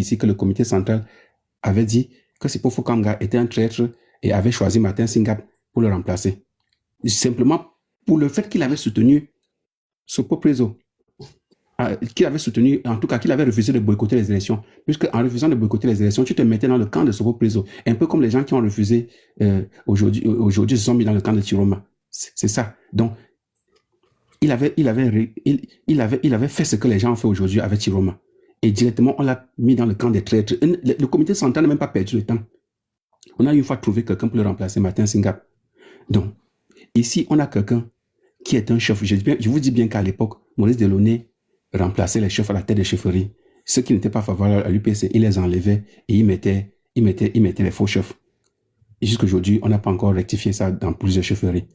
ici que le comité central avait dit que Sipho Kamga était un traître et avait choisi Martin Singap pour le remplacer. Simplement pour le fait qu'il avait soutenu Sopo Prezo. Qu'il avait soutenu, en tout cas, qu'il avait refusé de boycotter les élections. Puisque en refusant de boycotter les élections, tu te mettais dans le camp de Sopo Prezo. Un peu comme les gens qui ont refusé aujourd'hui se sont mis dans le camp de Chiroma. C'est ça. Donc, il avait fait ce que les gens ont fait aujourd'hui avec Chiroma. Et directement, on l'a mis dans le camp des traîtres. Le comité central n'a même pas perdu le temps. On a une fois trouvé quelqu'un pour le remplacer, Martin Singap. Donc, ici, on a quelqu'un qui est un chef. Je vous dis bien qu'à l'époque, Maurice Delaunay remplaçait les chefs à la tête des chefferies. Ceux qui n'étaient pas favorables à l'UPC, il les enlevait et il mettait les faux chefs. Et jusqu'à aujourd'hui, on n'a pas encore rectifié ça dans plusieurs chefferies.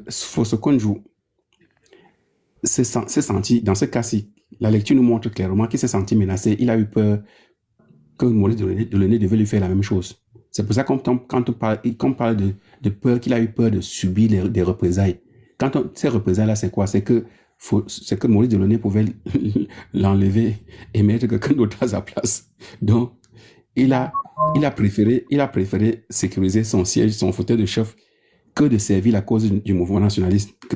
Fosso-Konjou s'est senti, dans ce cas-ci, la lecture nous montre clairement qu'il s'est senti menacé. Il a eu peur que Maurice Delaunay devait lui faire la même chose. C'est pour ça quand on parle de peur, qu'il a eu peur de subir des représailles. Ces représailles-là, c'est quoi? C'est que Maurice Delaunay pouvait l'enlever et mettre quelqu'un d'autre à sa place. Donc, il a préféré sécuriser son siège, son fauteuil de chef, que de servir la cause du mouvement nationaliste, que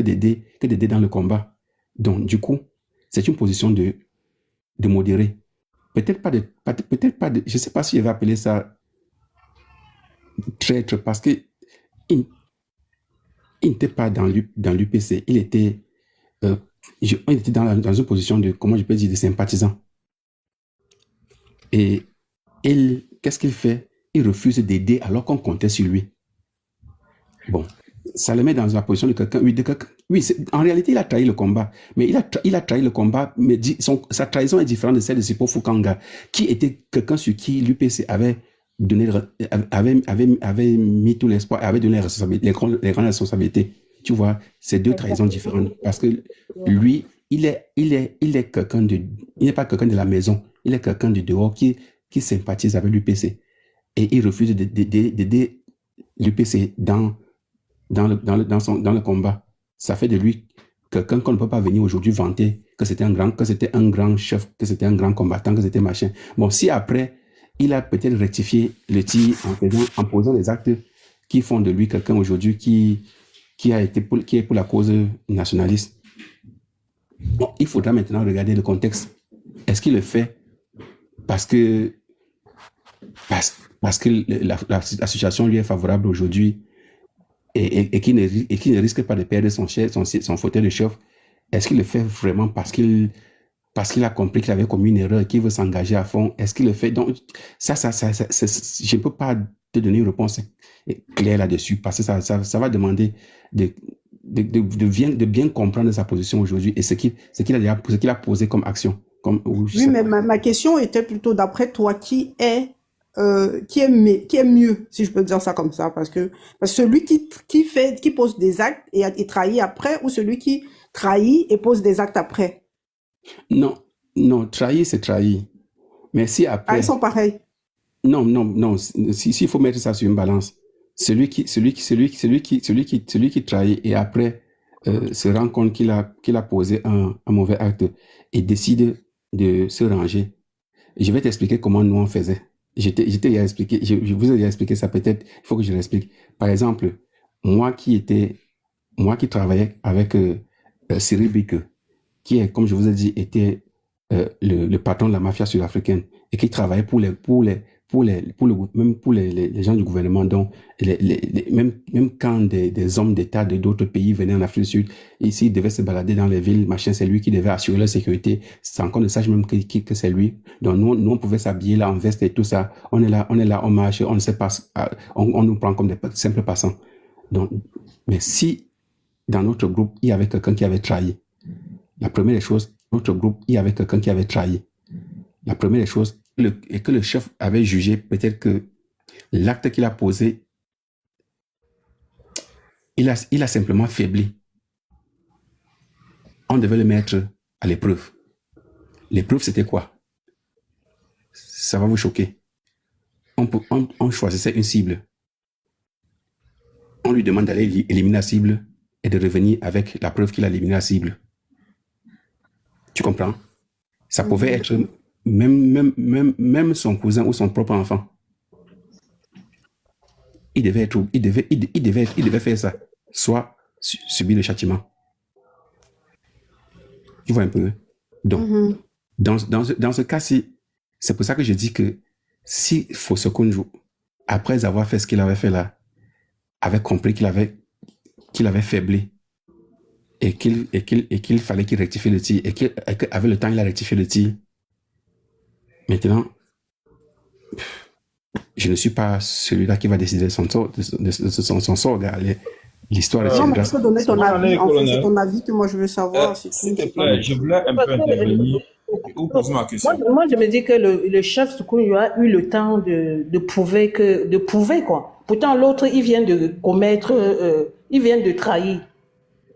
d'aider dans le combat. Donc, du coup, c'est une position de modéré. Peut-être pas de, je ne sais pas si je vais appeler ça traître, parce que il n'était pas dans l'UPC, il était dans une position de, comment je peux dire, de sympathisant. Et qu'est-ce qu'il fait? Il refuse d'aider alors qu'on comptait sur lui. Bon, ça le met dans la position de quelqu'un. Oui, en réalité, il a trahi le combat. Mais il a trahi le combat, mais sa trahison est différente de celle de Sipho Kamga, qui était quelqu'un sur qui l'UPC avait mis tout l'espoir, avait donné les grandes responsabilités. Tu vois, c'est deux trahisons différentes. Parce que lui, il est quelqu'un il n'est pas quelqu'un de la maison. Il est quelqu'un du dehors qui sympathise avec l'UPC. Et il refuse d'aider l'UPC dans le combat. Ça fait de lui quelqu'un qu'on ne peut pas venir aujourd'hui vanter que c'était un grand chef, que c'était un grand combattant, que c'était machin. Bon, si après, il a peut-être rectifié le tir en posant des actes qui font de lui quelqu'un aujourd'hui qui est pour la cause nationaliste. Bon, il faudra maintenant regarder le contexte. Est-ce qu'il le fait parce que la situation lui est favorable aujourd'hui et qui ne risque pas de perdre son fauteuil de chef? Est-ce qu'il le fait vraiment parce qu'il a compris qu'il avait commis une erreur et qu'il veut s'engager à fond? Est-ce qu'il le fait? Donc, je ne peux pas te donner une réponse claire là-dessus, parce que ça va demander de bien comprendre sa position aujourd'hui et ce qu'il a posé comme action. Oui, mais ma question était plutôt, d'après toi, qui est mieux, si je peux dire ça comme ça, parce que celui qui pose des actes et trahit après, ou celui qui trahit et pose des actes après? Non, trahir, c'est trahir. Mais si après... ils sont pareils. Non. S'il faut mettre ça sur une balance, celui qui trahit et après se rend compte qu'il a posé un mauvais acte et décide de se ranger. Je vais t'expliquer comment nous on faisait. Je vous ai expliqué ça, peut-être, il faut que je l'explique. Par exemple, moi qui travaillais avec Cyril Bike, qui est, comme je vous ai dit, était le patron de la mafia sud-africaine et qui travaillait pour les gens du gouvernement. Donc, même quand des hommes d'État d'autres pays venaient en Afrique du Sud, ici, ils devaient se balader dans les villes, machin, c'est lui qui devait assurer leur sécurité, sans qu'on ne sache même que c'est lui. Donc, nous, on pouvait s'habiller là en veste et tout ça. On est là, on marche, on ne sait pas, on nous prend comme des simples passants. Donc, mais si, dans notre groupe, il y avait quelqu'un qui avait trahi, la première des choses, notre groupe, il y avait quelqu'un qui avait trahi. La première des choses, et que le chef avait jugé peut-être que l'acte qu'il a posé, il a simplement faibli. On devait le mettre à l'épreuve. L'épreuve, c'était quoi? Ça va vous choquer. On choisissait une cible. On lui demande d'aller éliminer la cible et de revenir avec la preuve qu'il a éliminé la cible. Tu comprends? Ça pouvait être même son cousin ou son propre enfant, il devait faire ça, soit subir le châtiment. Tu vois un peu. Donc, dans ce cas-ci, c'est pour ça que je dis que si Fosokunju, après avoir fait ce qu'il avait fait là, avait compris qu'il avait faibli et qu'il fallait qu'il rectifie le tir et qu'avec le temps, il a rectifié le tir. Maintenant, je ne suis pas celui-là qui va décider de son sort. L'histoire est Non, mais grâce. tu peux donner ton avis. En fait, colonel. c'est ton avis que moi je veux savoir. S'il te plaît, je voulais un peu intervenir ou poser ma question. Moi, je me dis que le chef Soukouyou a eu le temps de prouver quoi. Pourtant, l'autre, il vient de commettre, il vient de trahir.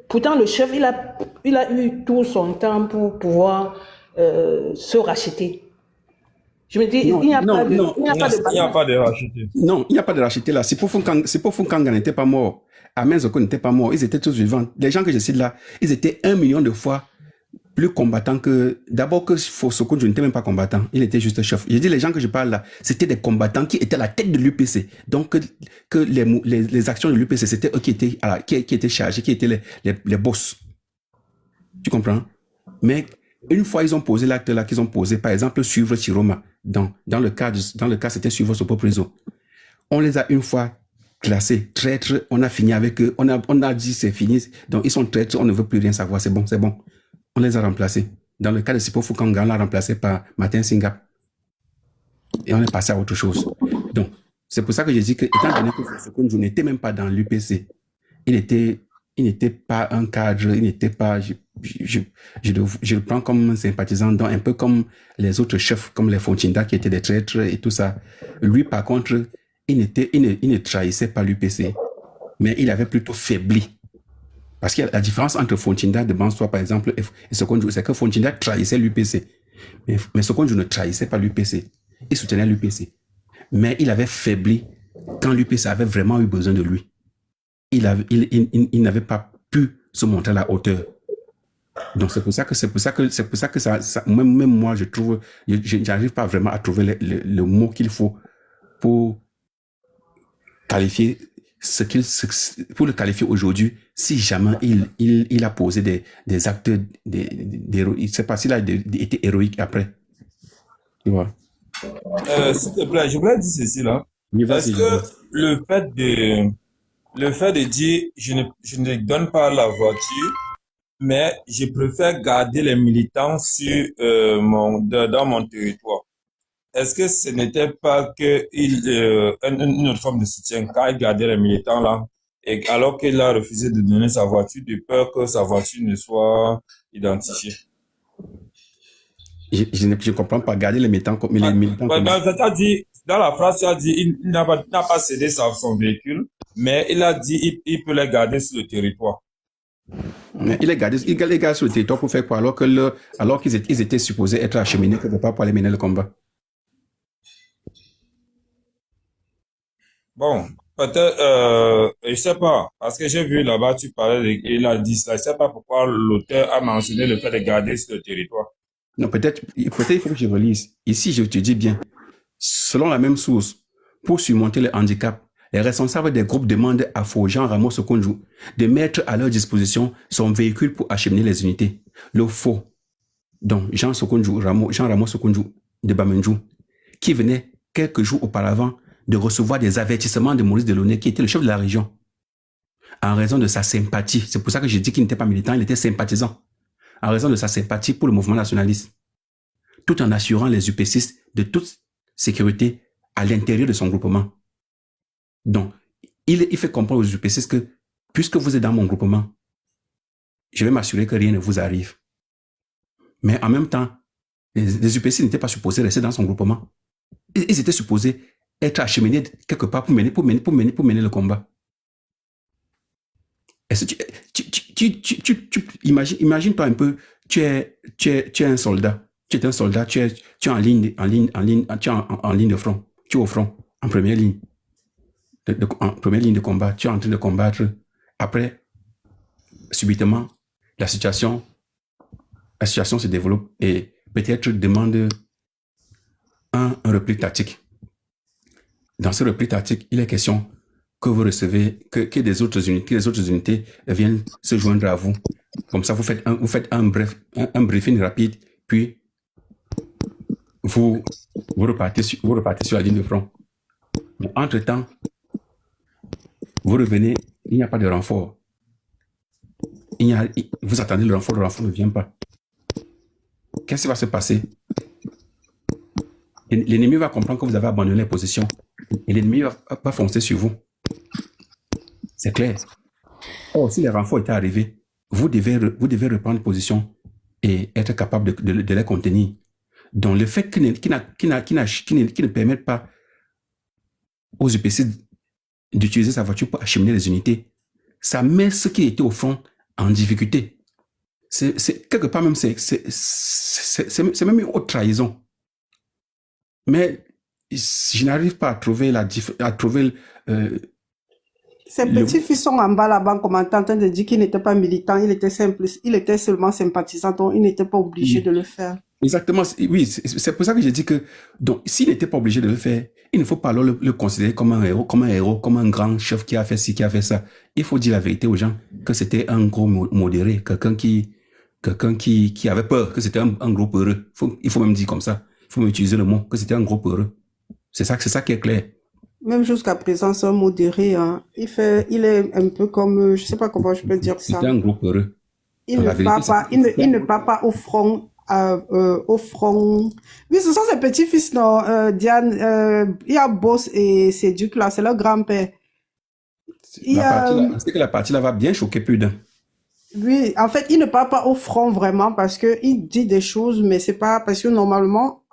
Pourtant, le chef, il a eu tout son temps pour pouvoir se racheter. Je me dis, il n'y a pas de racheter. Non, il n'y a pas de racheter là. C'est pour Kanga n'était pas mort. Amen Zoko n'était pas mort. Ils étaient tous vivants. Les gens que je cite là, ils étaient 1 million de fois plus combattants que... D'abord que Soko n'était même pas combattant. Il était juste chef. Je dis les gens que je parle là, c'était des combattants qui étaient à la tête de l'UPC. Donc que les actions de l'UPC, c'était eux qui étaient chargés, qui étaient les boss. Tu comprends? Mais une fois ils ont posé l'acte là qu'ils ont posé, par exemple suivre Chiroma, dans le cas c'était suivre Sopo Preso. On les a une fois classés traîtres, on a fini avec eux, on a dit c'est fini, donc ils sont traîtres, on ne veut plus rien savoir, c'est bon. On les a remplacés. Dans le cas de Sipo Fukanga, on l'a remplacé par Martin Singap. Et on est passé à autre chose. Donc, c'est pour ça que je dis que, étant donné que Fosokunju n'était même pas dans l'UPC, il n'était pas un cadre, il n'était pas, je le prends comme un sympathisant, donc un peu comme les autres chefs, comme les Fonchinda qui étaient des traîtres et tout ça. Lui, par contre, il ne trahissait pas l'UPC, mais il avait plutôt faibli. Parce que la différence entre Fonchinda de Bansoa, par exemple, et Sokonju, c'est que Fonchinda trahissait l'UPC. Mais Sokonju ne trahissait pas l'UPC. Il soutenait l'UPC. Mais il avait faibli quand l'UPC avait vraiment eu besoin de lui. Il n'avait pas pu se montrer à la hauteur. Donc c'est pour ça que ça même moi je trouve, j'arrive pas vraiment à trouver le mot qu'il faut pour qualifier pour le qualifier aujourd'hui, si jamais il a posé des actes je sais pas s'il a été héroïque après. Tu vois. S'il te plaît, je voulais dire ceci là. Est-ce que le fait de dire je ne donne pas la voiture, mais je préfère garder les militants dans mon territoire. Est-ce que ce n'était pas une autre forme de soutien quand il gardait les militants là, et alors qu'il a refusé de donner sa voiture de peur que sa voiture ne soit identifiée? Je ne comprends pas. Garder les militants comme les militants. Dans la phrase, tu as dit il n'a pas cédé son véhicule, mais il a dit il peut les garder sur le territoire. Mais il les garde sur le territoire pour faire quoi alors qu'ils étaient supposés être acheminés quelque part pour aller mener le combat. Bon, peut-être, je sais pas, parce que j'ai vu là-bas, tu parlais, il a dit ça, je sais pas pourquoi l'auteur a mentionné le fait de garder sur le territoire. Non, peut-être il faut que je relise. Ici, je te dis bien, selon la même source, pour surmonter le handicap, les responsables des groupes demandent à Jean Ramos Sokonju de mettre à leur disposition son véhicule pour acheminer les unités. Le faux, donc Jean Ramos Sokonju de Bamenju, qui venait quelques jours auparavant de recevoir des avertissements de Maurice Delaunay, qui était le chef de la région, en raison de sa sympathie. C'est pour ça que je dis qu'il n'était pas militant, il était sympathisant. En raison de sa sympathie pour le mouvement nationaliste, tout en assurant les UPCistes de toute sécurité à l'intérieur de son groupement. Donc, il fait comprendre aux UPCistes que, puisque vous êtes dans mon groupement, je vais m'assurer que rien ne vous arrive. Mais en même temps, les UPCistes n'étaient pas supposés rester dans son groupement. Ils étaient supposés être acheminés quelque part pour mener le combat. Est-ce que imagine-toi un peu, tu es un soldat, tu es en ligne de front, tu es au front, en première ligne, en première ligne de combat, tu es en train de combattre. Après, subitement, la situation se développe et peut-être demande un repli tactique. Dans ce repli tactique, il est question que vous recevez, que des autres unités viennent se joindre à vous. Comme ça, vous faites un briefing rapide, puis vous repartez sur la ligne de front. Mais entre-temps, vous revenez, il n'y a pas de renfort. Vous attendez le renfort ne vient pas. Qu'est-ce qui va se passer? L'ennemi va comprendre que vous avez abandonné les positions et l'ennemi va foncer sur vous. C'est clair. Or, si les renforts étaient arrivés, vous devez reprendre position et être capable de les contenir. Donc, le fait qu'ils ne permettent pas aux UPC d'utiliser sa voiture pour acheminer les unités, ça met ceux qui étaient au front en difficulté. Quelque part même, c'est même une haute trahison. Mais je n'arrive pas à trouver Ces petits fils sont en bas là-bas, comme en train de dire qu'il n'était pas militant, il était seulement sympathisant, donc il n'était pas obligé de le faire. Exactement, oui, c'est pour ça que j'ai dit que, donc, s'il n'était pas obligé de le faire, il ne faut pas alors le considérer comme un héros, comme un grand chef qui a fait ci, qui a fait ça. Il faut dire la vérité aux gens, que c'était un gros modéré, quelqu'un qui avait peur, que c'était un gros peureux. Il faut même dire comme ça. Il faut même utiliser le mot, que c'était un gros peureux. C'est ça qui est clair. Même jusqu'à présent, c'est un modéré, hein. Il est un peu comme, je sais pas comment je peux dire ça. C'était un gros peureux. Il ne part pas au front. Au front. Oui, ce sont ses petits-fils, non, Diane, il y a Boss et Séduc là, c'est leur grand-père. C'est que la partie là va bien choquer plus d'un. Oui, en fait, il ne part pas au front vraiment parce que il dit des choses, mais c'est pas parce que normalement,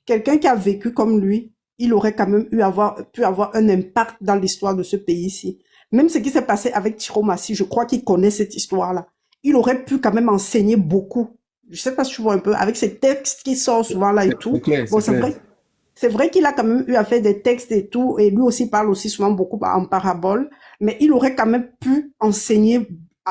quelqu'un qui a vécu comme lui, il aurait quand même pu avoir un impact dans l'histoire de ce pays-ci. Même ce qui s'est passé avec Thiro Massi, je crois qu'il connaît cette histoire-là. Il aurait pu quand même enseigner beaucoup. Je sais pas si tu vois un peu, avec ces textes qui sortent souvent là et tout. Bon, c'est vrai qu'il a quand même eu à faire des textes et tout, et lui aussi parle aussi souvent beaucoup en parabole, mais il aurait quand même pu enseigner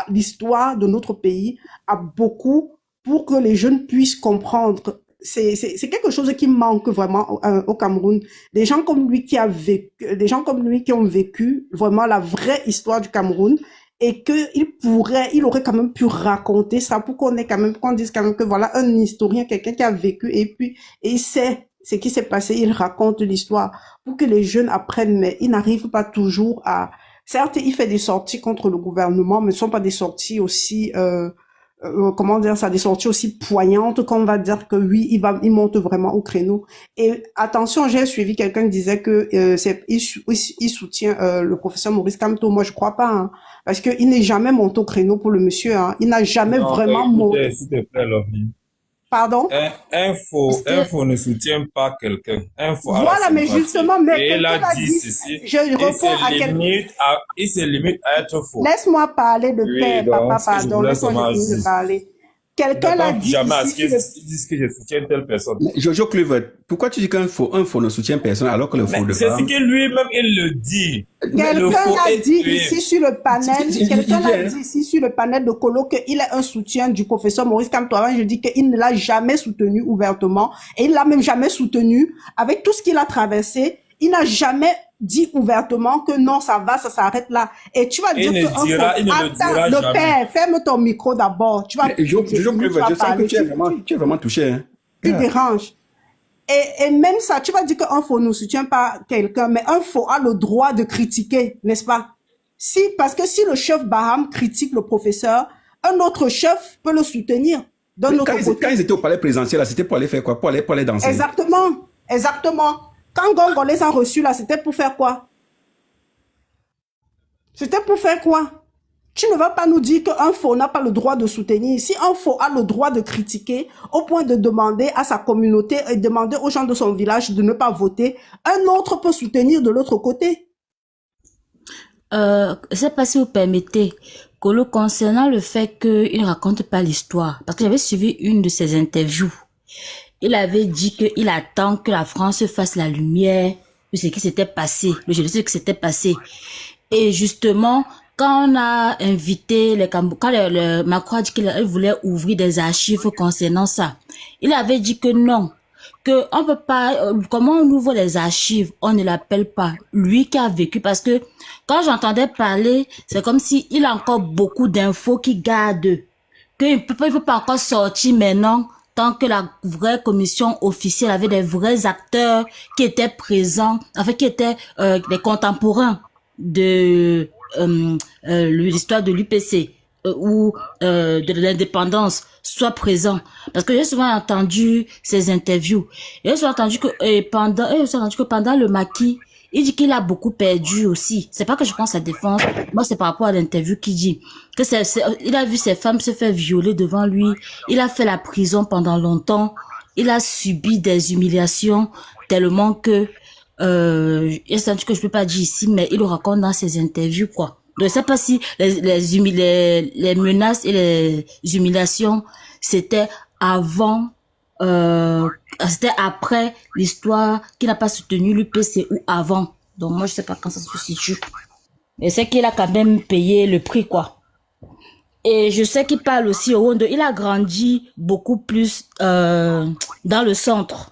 l'histoire de notre pays à beaucoup pour que les jeunes puissent comprendre. C'est quelque chose qui manque vraiment au Cameroun. Des gens comme lui qui ont vécu vraiment la vraie histoire du Cameroun, et il aurait quand même pu raconter ça pour qu'on dise quand même que voilà un historien, quelqu'un qui a vécu et il sait ce qui s'est passé, il raconte l'histoire pour que les jeunes apprennent, mais ils n'arrivent pas toujours certes, il fait des sorties contre le gouvernement, mais ce sont pas des sorties aussi, comment dire ça, des sorties aussi poignantes qu'on va dire que oui, il monte vraiment au créneau. Et attention, j'ai suivi quelqu'un qui disait que il soutient le professeur Maurice Kamto. Moi, je crois pas, hein, parce que il n'est jamais monté au créneau pour le monsieur. Hein. Il n'a jamais vraiment monté. S'il te plaît, Lovely. Pardon? Info ne soutient pas quelqu'un. Info a voilà, mais justement, mais et il a dit ceci. Je réponds à quelqu'un. Il se limite à être faux. Laisse-moi parler de paix, donc, papa, pardon. Laisse-moi finir de parler. Quelqu'un l'a dit ici. Ils disent que je soutiens telle personne. Jojo Kluivert, pourquoi tu dis qu'un faux ne soutient personne alors que le faux de c'est ce que lui-même, il le dit. Quelqu'un l'a dit ici sur le panel, de Colo qu'il est un soutien du professeur Maurice Kamto. Avant, je dis qu'il ne l'a jamais soutenu ouvertement et il l'a même jamais soutenu avec tout ce qu'il a traversé. Il n'a jamais dit ouvertement que non, ça va, ça s'arrête là. Et tu vas dire attends, le père, ferme ton micro d'abord. Tu vas, je sens que tu es vraiment touché, hein. Tu déranges. Et même ça, tu vas dire qu'un faux ne soutient pas quelqu'un, mais un faux a le droit de critiquer, n'est-ce pas? Parce que si le chef Baham critique le professeur, un autre chef peut le soutenir. Quand ils étaient au palais présidentiel, c'était pour aller faire quoi? Pour aller danser. Exactement. Quand Gongo les a reçus là, c'était pour faire quoi? Tu ne vas pas nous dire qu'un faux n'a pas le droit de soutenir. Si un faux a le droit de critiquer au point de demander à sa communauté et demander aux gens de son village de ne pas voter, un autre peut soutenir de l'autre côté. Je sais pas si vous permettez, Kolo, concernant le fait qu'il ne raconte pas l'histoire, parce que j'avais suivi une de ses interviews. Il avait dit qu'il attend que la France fasse la lumière de ce qui s'était passé, le génocide qui s'était passé. Et justement, quand on a invité Macron a dit qu'il voulait ouvrir des archives concernant ça, il avait dit que non, que on peut pas, comment on ouvre les archives, on ne l'appelle pas. Lui qui a vécu, parce que quand j'entendais parler, c'est comme si il a encore beaucoup d'infos qu'il garde, qu'il peut pas encore sortir maintenant, tant que la vraie commission officielle avait des vrais acteurs qui étaient présents, en fait, qui étaient des contemporains de l'histoire de l'UPC ou de l'indépendance soit présent, parce que j'ai souvent entendu ces interviews et j'ai souvent entendu que pendant le maquis il dit qu'il a beaucoup perdu aussi. C'est pas que je pense à défense, moi c'est par rapport à l'interview qu'il dit que il a vu ses femmes se faire violer devant lui, il a fait la prison pendant longtemps, il a subi des humiliations tellement que il y a un truc que je peux pas dire ici, mais il le raconte dans ses interviews, quoi. Donc, je sais pas si les menaces et les humiliations, c'était avant, c'était après l'histoire qui n'a pas soutenu l'UPC ou avant. Donc, moi, je sais pas quand ça se situe. Et c'est qu'il a quand même payé le prix, quoi. Et je sais qu'il parle aussi au Rwanda. Il a grandi beaucoup plus, dans le centre.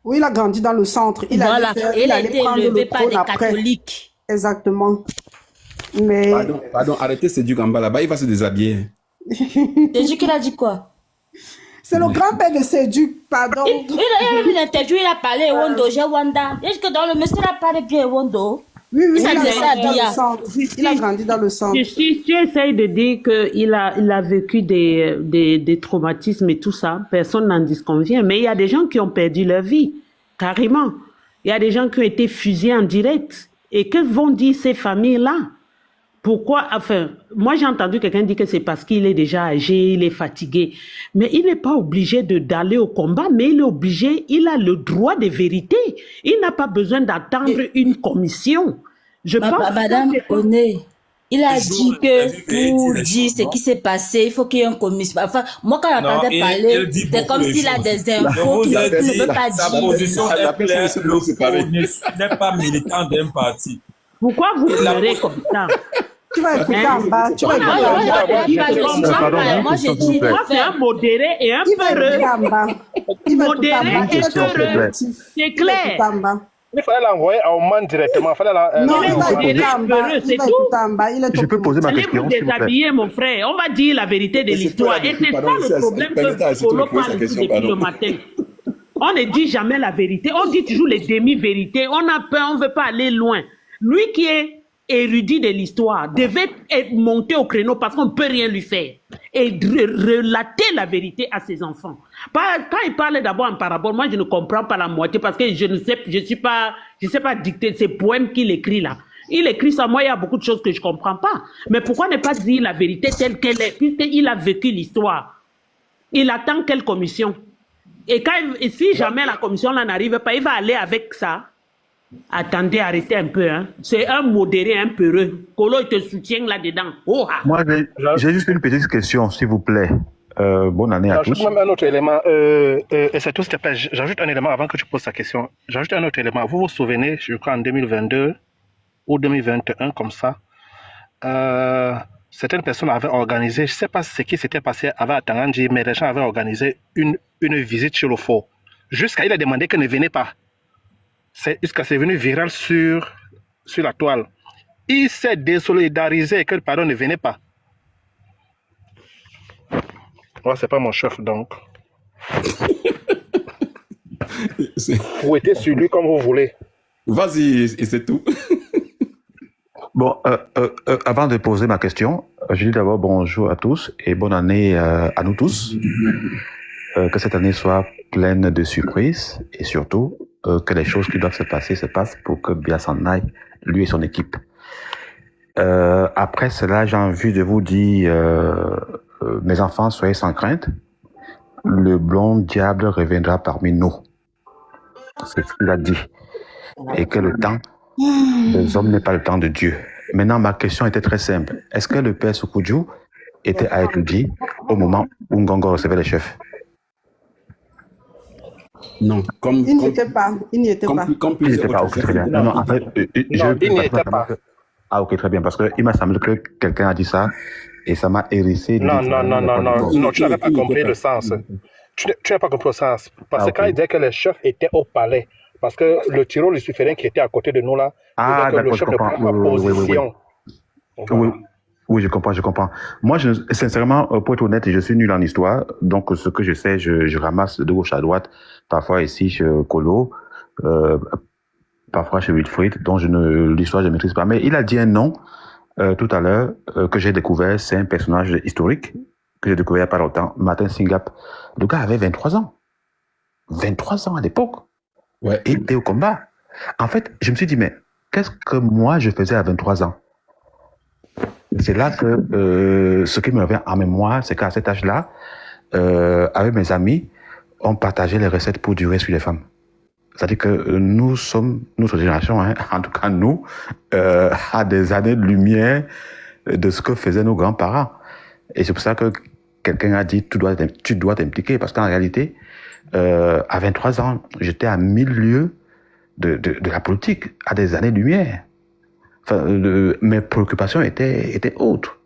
Oui, il a grandi dans le centre. Il Voilà. allait Il a été élevé par des après. catholiques. Exactement. Mais Pardon, arrêtez c'est du gamba là-bas, il va se déshabiller. T'as dit qu'il a dit quoi? c'est le grand-père de Séduc, pardon. Il a eu une interview, il a parlé Wondo, j'ai Wanda. Il dit que dans le monsieur, il a parlé bien Wondo. Oui, Il il a a dit ça, grandi dans Bia. le centre. Il a grandi dans le centre. Si tu essayes de dire qu'il a vécu des traumatismes et tout ça, personne n'en disconvient. Mais il y a des gens qui ont perdu leur vie, carrément. Il y a des gens qui ont été fusillés en direct. Et que vont dire ces familles-là? Pourquoi, enfin, moi j'ai entendu quelqu'un dire que c'est parce qu'il est déjà âgé, il est fatigué. Mais il n'est pas obligé d'aller au combat, mais il est obligé, il a le droit de vérité. Il n'a pas besoin d'attendre une commission. Je pense Madame Oné, il a dit que pour dit dire ce qui s'est passé, il faut qu'il y ait une commission. Enfin, moi quand j'entendais il parler, dit c'est beaucoup comme les s'il a choses. des Je infos vous qu'il ai ne dit, peut pas sa dire. position La est personne claire. se doit séparer. Le n'est pas militant d'un parti. pourquoi vous pleurez comme ça? Tu vas écouter en bas. Tu vas Moi, écouter en bas. moi, j'ai dit, Moi, c'est un modéré et un Il va écouter peureux. en bas. Il va écouter en bas. Modéré et peureux. C'est Il va écouter clair. en bas. Il fallait l'envoyer à Oman directement. Non, il il est va modéré, écouter en bas. peureux, c'est Il va tout. écouter en bas. Il est Je peux poser ma Allez question, vous s'il vous plaît. déshabiller, mon frère. On va dire la vérité de Et c'est l'histoire. toi, Et c'est ça pardon, le problème Permettez, que c'est tout Polo le point, sa parle question, depuis le pardon. matin. On ne dit jamais la vérité. On dit toujours les demi-vérités. On a peur, on ne veut pas aller loin. Lui qui est érudit de l'histoire devait monter au créneau parce qu'on ne peut rien lui faire et relater la vérité à ses enfants. Quand il parle d'abord en parabole, moi je ne comprends pas la moitié parce que je sais pas dicter ces poèmes qu'il écrit là. Il écrit ça, moi il y a beaucoup de choses que je comprends pas. Mais pourquoi ne pas dire la vérité telle qu'elle est puisqu'il a vécu l'histoire? Il attend quelle commission? Et si jamais la commission là n'arrive pas, il va aller avec ça. Attendez, arrêtez un peu. Hein. C'est un modéré, un peureux. Colo, il te soutient là-dedans. Oh, ah. Moi, j'ai juste une petite question, s'il vous plaît. Bonne année à tous. J'ajoute même un autre élément. Et c'est tout, s'il te plaît. J'ajoute un élément avant que tu poses ta question. J'ajoute un autre élément. Vous vous souvenez, je crois en 2022 ou 2021, comme ça, certaines personnes avaient organisé, je ne sais pas ce qui s'était passé avec Tangandji, mais les gens avaient organisé une visite sur le fort. Jusqu'à il a demandé qu'elle ne venait pas. Jusqu'à c'est venu viral sur la toile. Il s'est désolidarisé que le pardon ne venait pas. Moi, c'est pas mon chef, donc. Vous êtes sur lui comme vous voulez. Vas-y, et c'est tout. Bon, avant de poser ma question, je dis d'abord bonjour à tous et bonne année à nous tous. Que cette année soit pleine de surprises et surtout que les choses qui doivent se passent pour que Bia s'en aille, lui et son équipe. Après cela, j'ai envie de vous dire, mes enfants, soyez sans crainte. Le blond diable reviendra parmi nous. C'est ce qu'il a dit. Et que le temps des hommes n'est pas le temps de Dieu. Maintenant, ma question était très simple. Est-ce que le père Soukoudjou était à étudier au moment où Ngongo recevait les chefs? Non, Il n'y était pas. Il n'y était pas. Comme Il n'était pas, ok, très bien. Non, en fait, il n'y était pas. Ah, ok, très bien, parce qu'il m'a semblé que quelqu'un a dit ça et ça m'a hérissé. Non, tu n'avais pas compris le sens. Tu n'as pas compris ça. Parce Ah, que quand ok. il disait que le chef était au palais, parce que le Tyrol luciférien qui était à côté de nous là, disait Ah, que le d'accord, je chef ne comprends. prend pas Oui, oui, oui, oui. position. Oui, Voilà. oui, je comprends, je comprends. Moi, sincèrement, pour être honnête, je suis nul en histoire. Donc, ce que je sais, je ramasse de gauche à droite. Parfois ici chez Colo, euh, parfois chez Wilfried. Donc, l'histoire, je ne maîtrise pas. Mais il a dit un nom tout à l'heure que j'ai découvert. C'est un personnage historique que j'ai découvert il n'y a pas longtemps. Martin Singap. Le gars avait 23 ans. 23 ans à l'époque. Ouais. Et il était au combat. En fait, je me suis dit, mais qu'est-ce que moi je faisais à 23 ans? C'est là que ce qui me revient en mémoire, c'est qu'à cet âge-là, avec mes amis, on partageait les recettes pour durer sur les femmes. C'est-à-dire que nous sommes, notre génération, hein, en tout cas nous, à des années-lumière de ce que faisaient nos grands-parents. Et c'est pour ça que quelqu'un a dit, tu dois t'impliquer, parce qu'en réalité, à 23 ans, j'étais à 1000 lieues de la politique, à des années-lumière. Enfin, mes préoccupations étaient autres.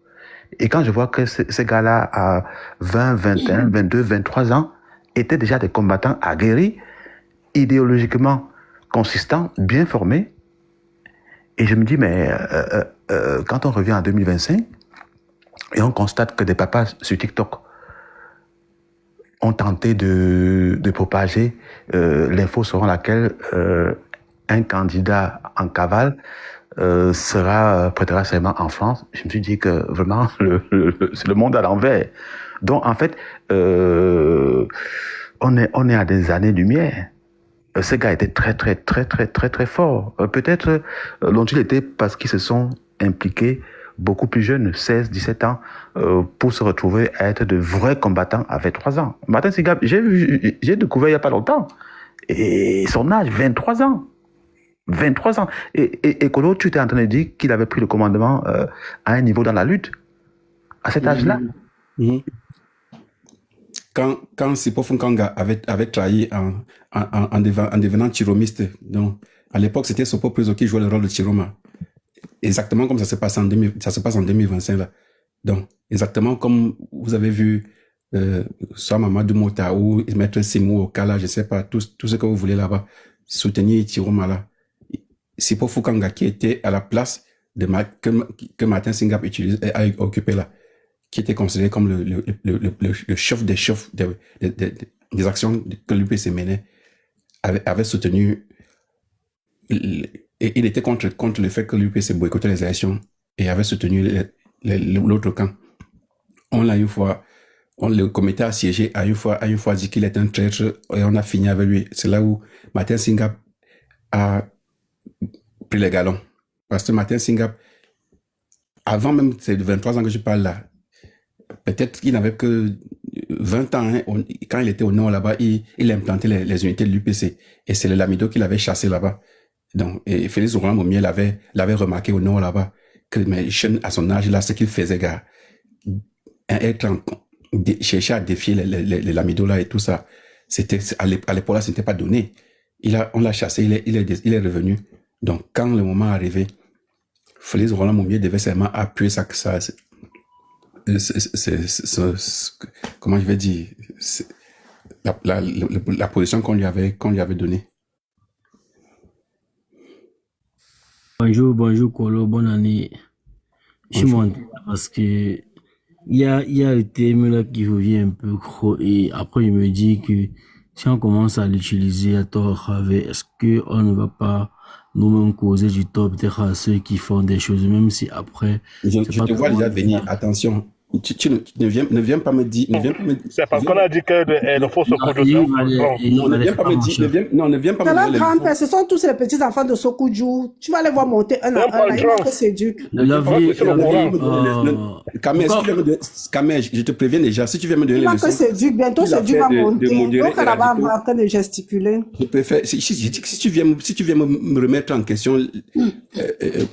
Et quand je vois que ces gars-là, à 20, 21, 22, 23 ans, étaient déjà des combattants aguerris, idéologiquement consistants, bien formés, et je me dis, mais quand on revient en 2025, et on constate que des papas sur TikTok ont tenté de propager l'info selon laquelle un candidat en cavale prêtera serment en France, je me suis dit que vraiment c'est le monde à l'envers. Donc en fait, on est à des années-lumière. Ce gars était très fort. Peut-être l'ont-ils été parce qu'ils se sont impliqués beaucoup plus jeunes, 16, 17 ans, pour se retrouver à être de vrais combattants à 23 ans. Martin Singap, j'ai découvert il n'y a pas longtemps. Et son âge, 23 ans. 23 ans. Et Kolo, tu étais en train de dire qu'il avait pris le commandement à un niveau dans la lutte, à cet âge-là. Mhm. Quand Sipo Funkanga avait trahi en devenant chiromiste, donc à l'époque c'était Sopo Prezo qui jouait le rôle de Chiroma. Exactement comme ça se passe en 2025 là. Donc exactement comme vous avez vu soit Mamadou Mota ou Maître Simou Okala, je sais pas, tout ce que vous voulez là-bas, soutenir Chiroma là. Sipo Funkanga qui était à la place de que Martin Singap a occupé là, qui était considéré comme le chef des chefs des actions que l'UPC menait, avait soutenu, et il était contre le fait que l'UPC boycottait les élections et avait soutenu l'autre camp. On l'a une fois, le comité assiégé a une fois dit qu'il était un traître et on a fini avec lui. C'est là où Martin Singap a pris les galons. Parce que Martin Singap, avant même ces 23 ans que je parle là, peut-être qu'il n'avait que 20 ans, hein, quand il était au nord là-bas, il a implanté les unités de l'UPC. Et c'est le Lamido qui l'avait chassé là-bas. Donc, et Félix Oran Momier l'avait remarqué au nord là-bas, que mais jeune à son âge là, ce qu'il faisait, gars, chercher à défier les Lamido là et tout ça, c'était, à l'époque là, ce n'était pas donné. On l'a chassé, il est revenu. Donc, quand le moment est arrivé, Félix Oran Momier devait seulement appuyer comment je vais dire, la position qu'on lui avait donnée. Bonjour Kolo, bonne année. Je suis monté là parce que il y a le thème là qui revient un peu gros et après il me dit que si on commence à l'utiliser à tort, est-ce que on ne va pas nous-mêmes causer du tort peut-être à ceux qui font des choses, même si après. Je te vois déjà venir, attention. Tu ne viens pas me dire. C'est parce qu'on a dit que le faux Sokoudjou. Non, ne viens pas me dire. Non, ne viens pas me dire. Grand-père, ce sont tous les petits enfants de Sokoudjou. Tu vas les voir monter un à un. Ils vont te séduire. Kamej, je te préviens déjà. Si tu viens me donner les leçons. Il va te séduire. Bientôt, séduire va monter. Donc, elle va en train de gesticuler. Je préfère. Si tu viens me remettre en question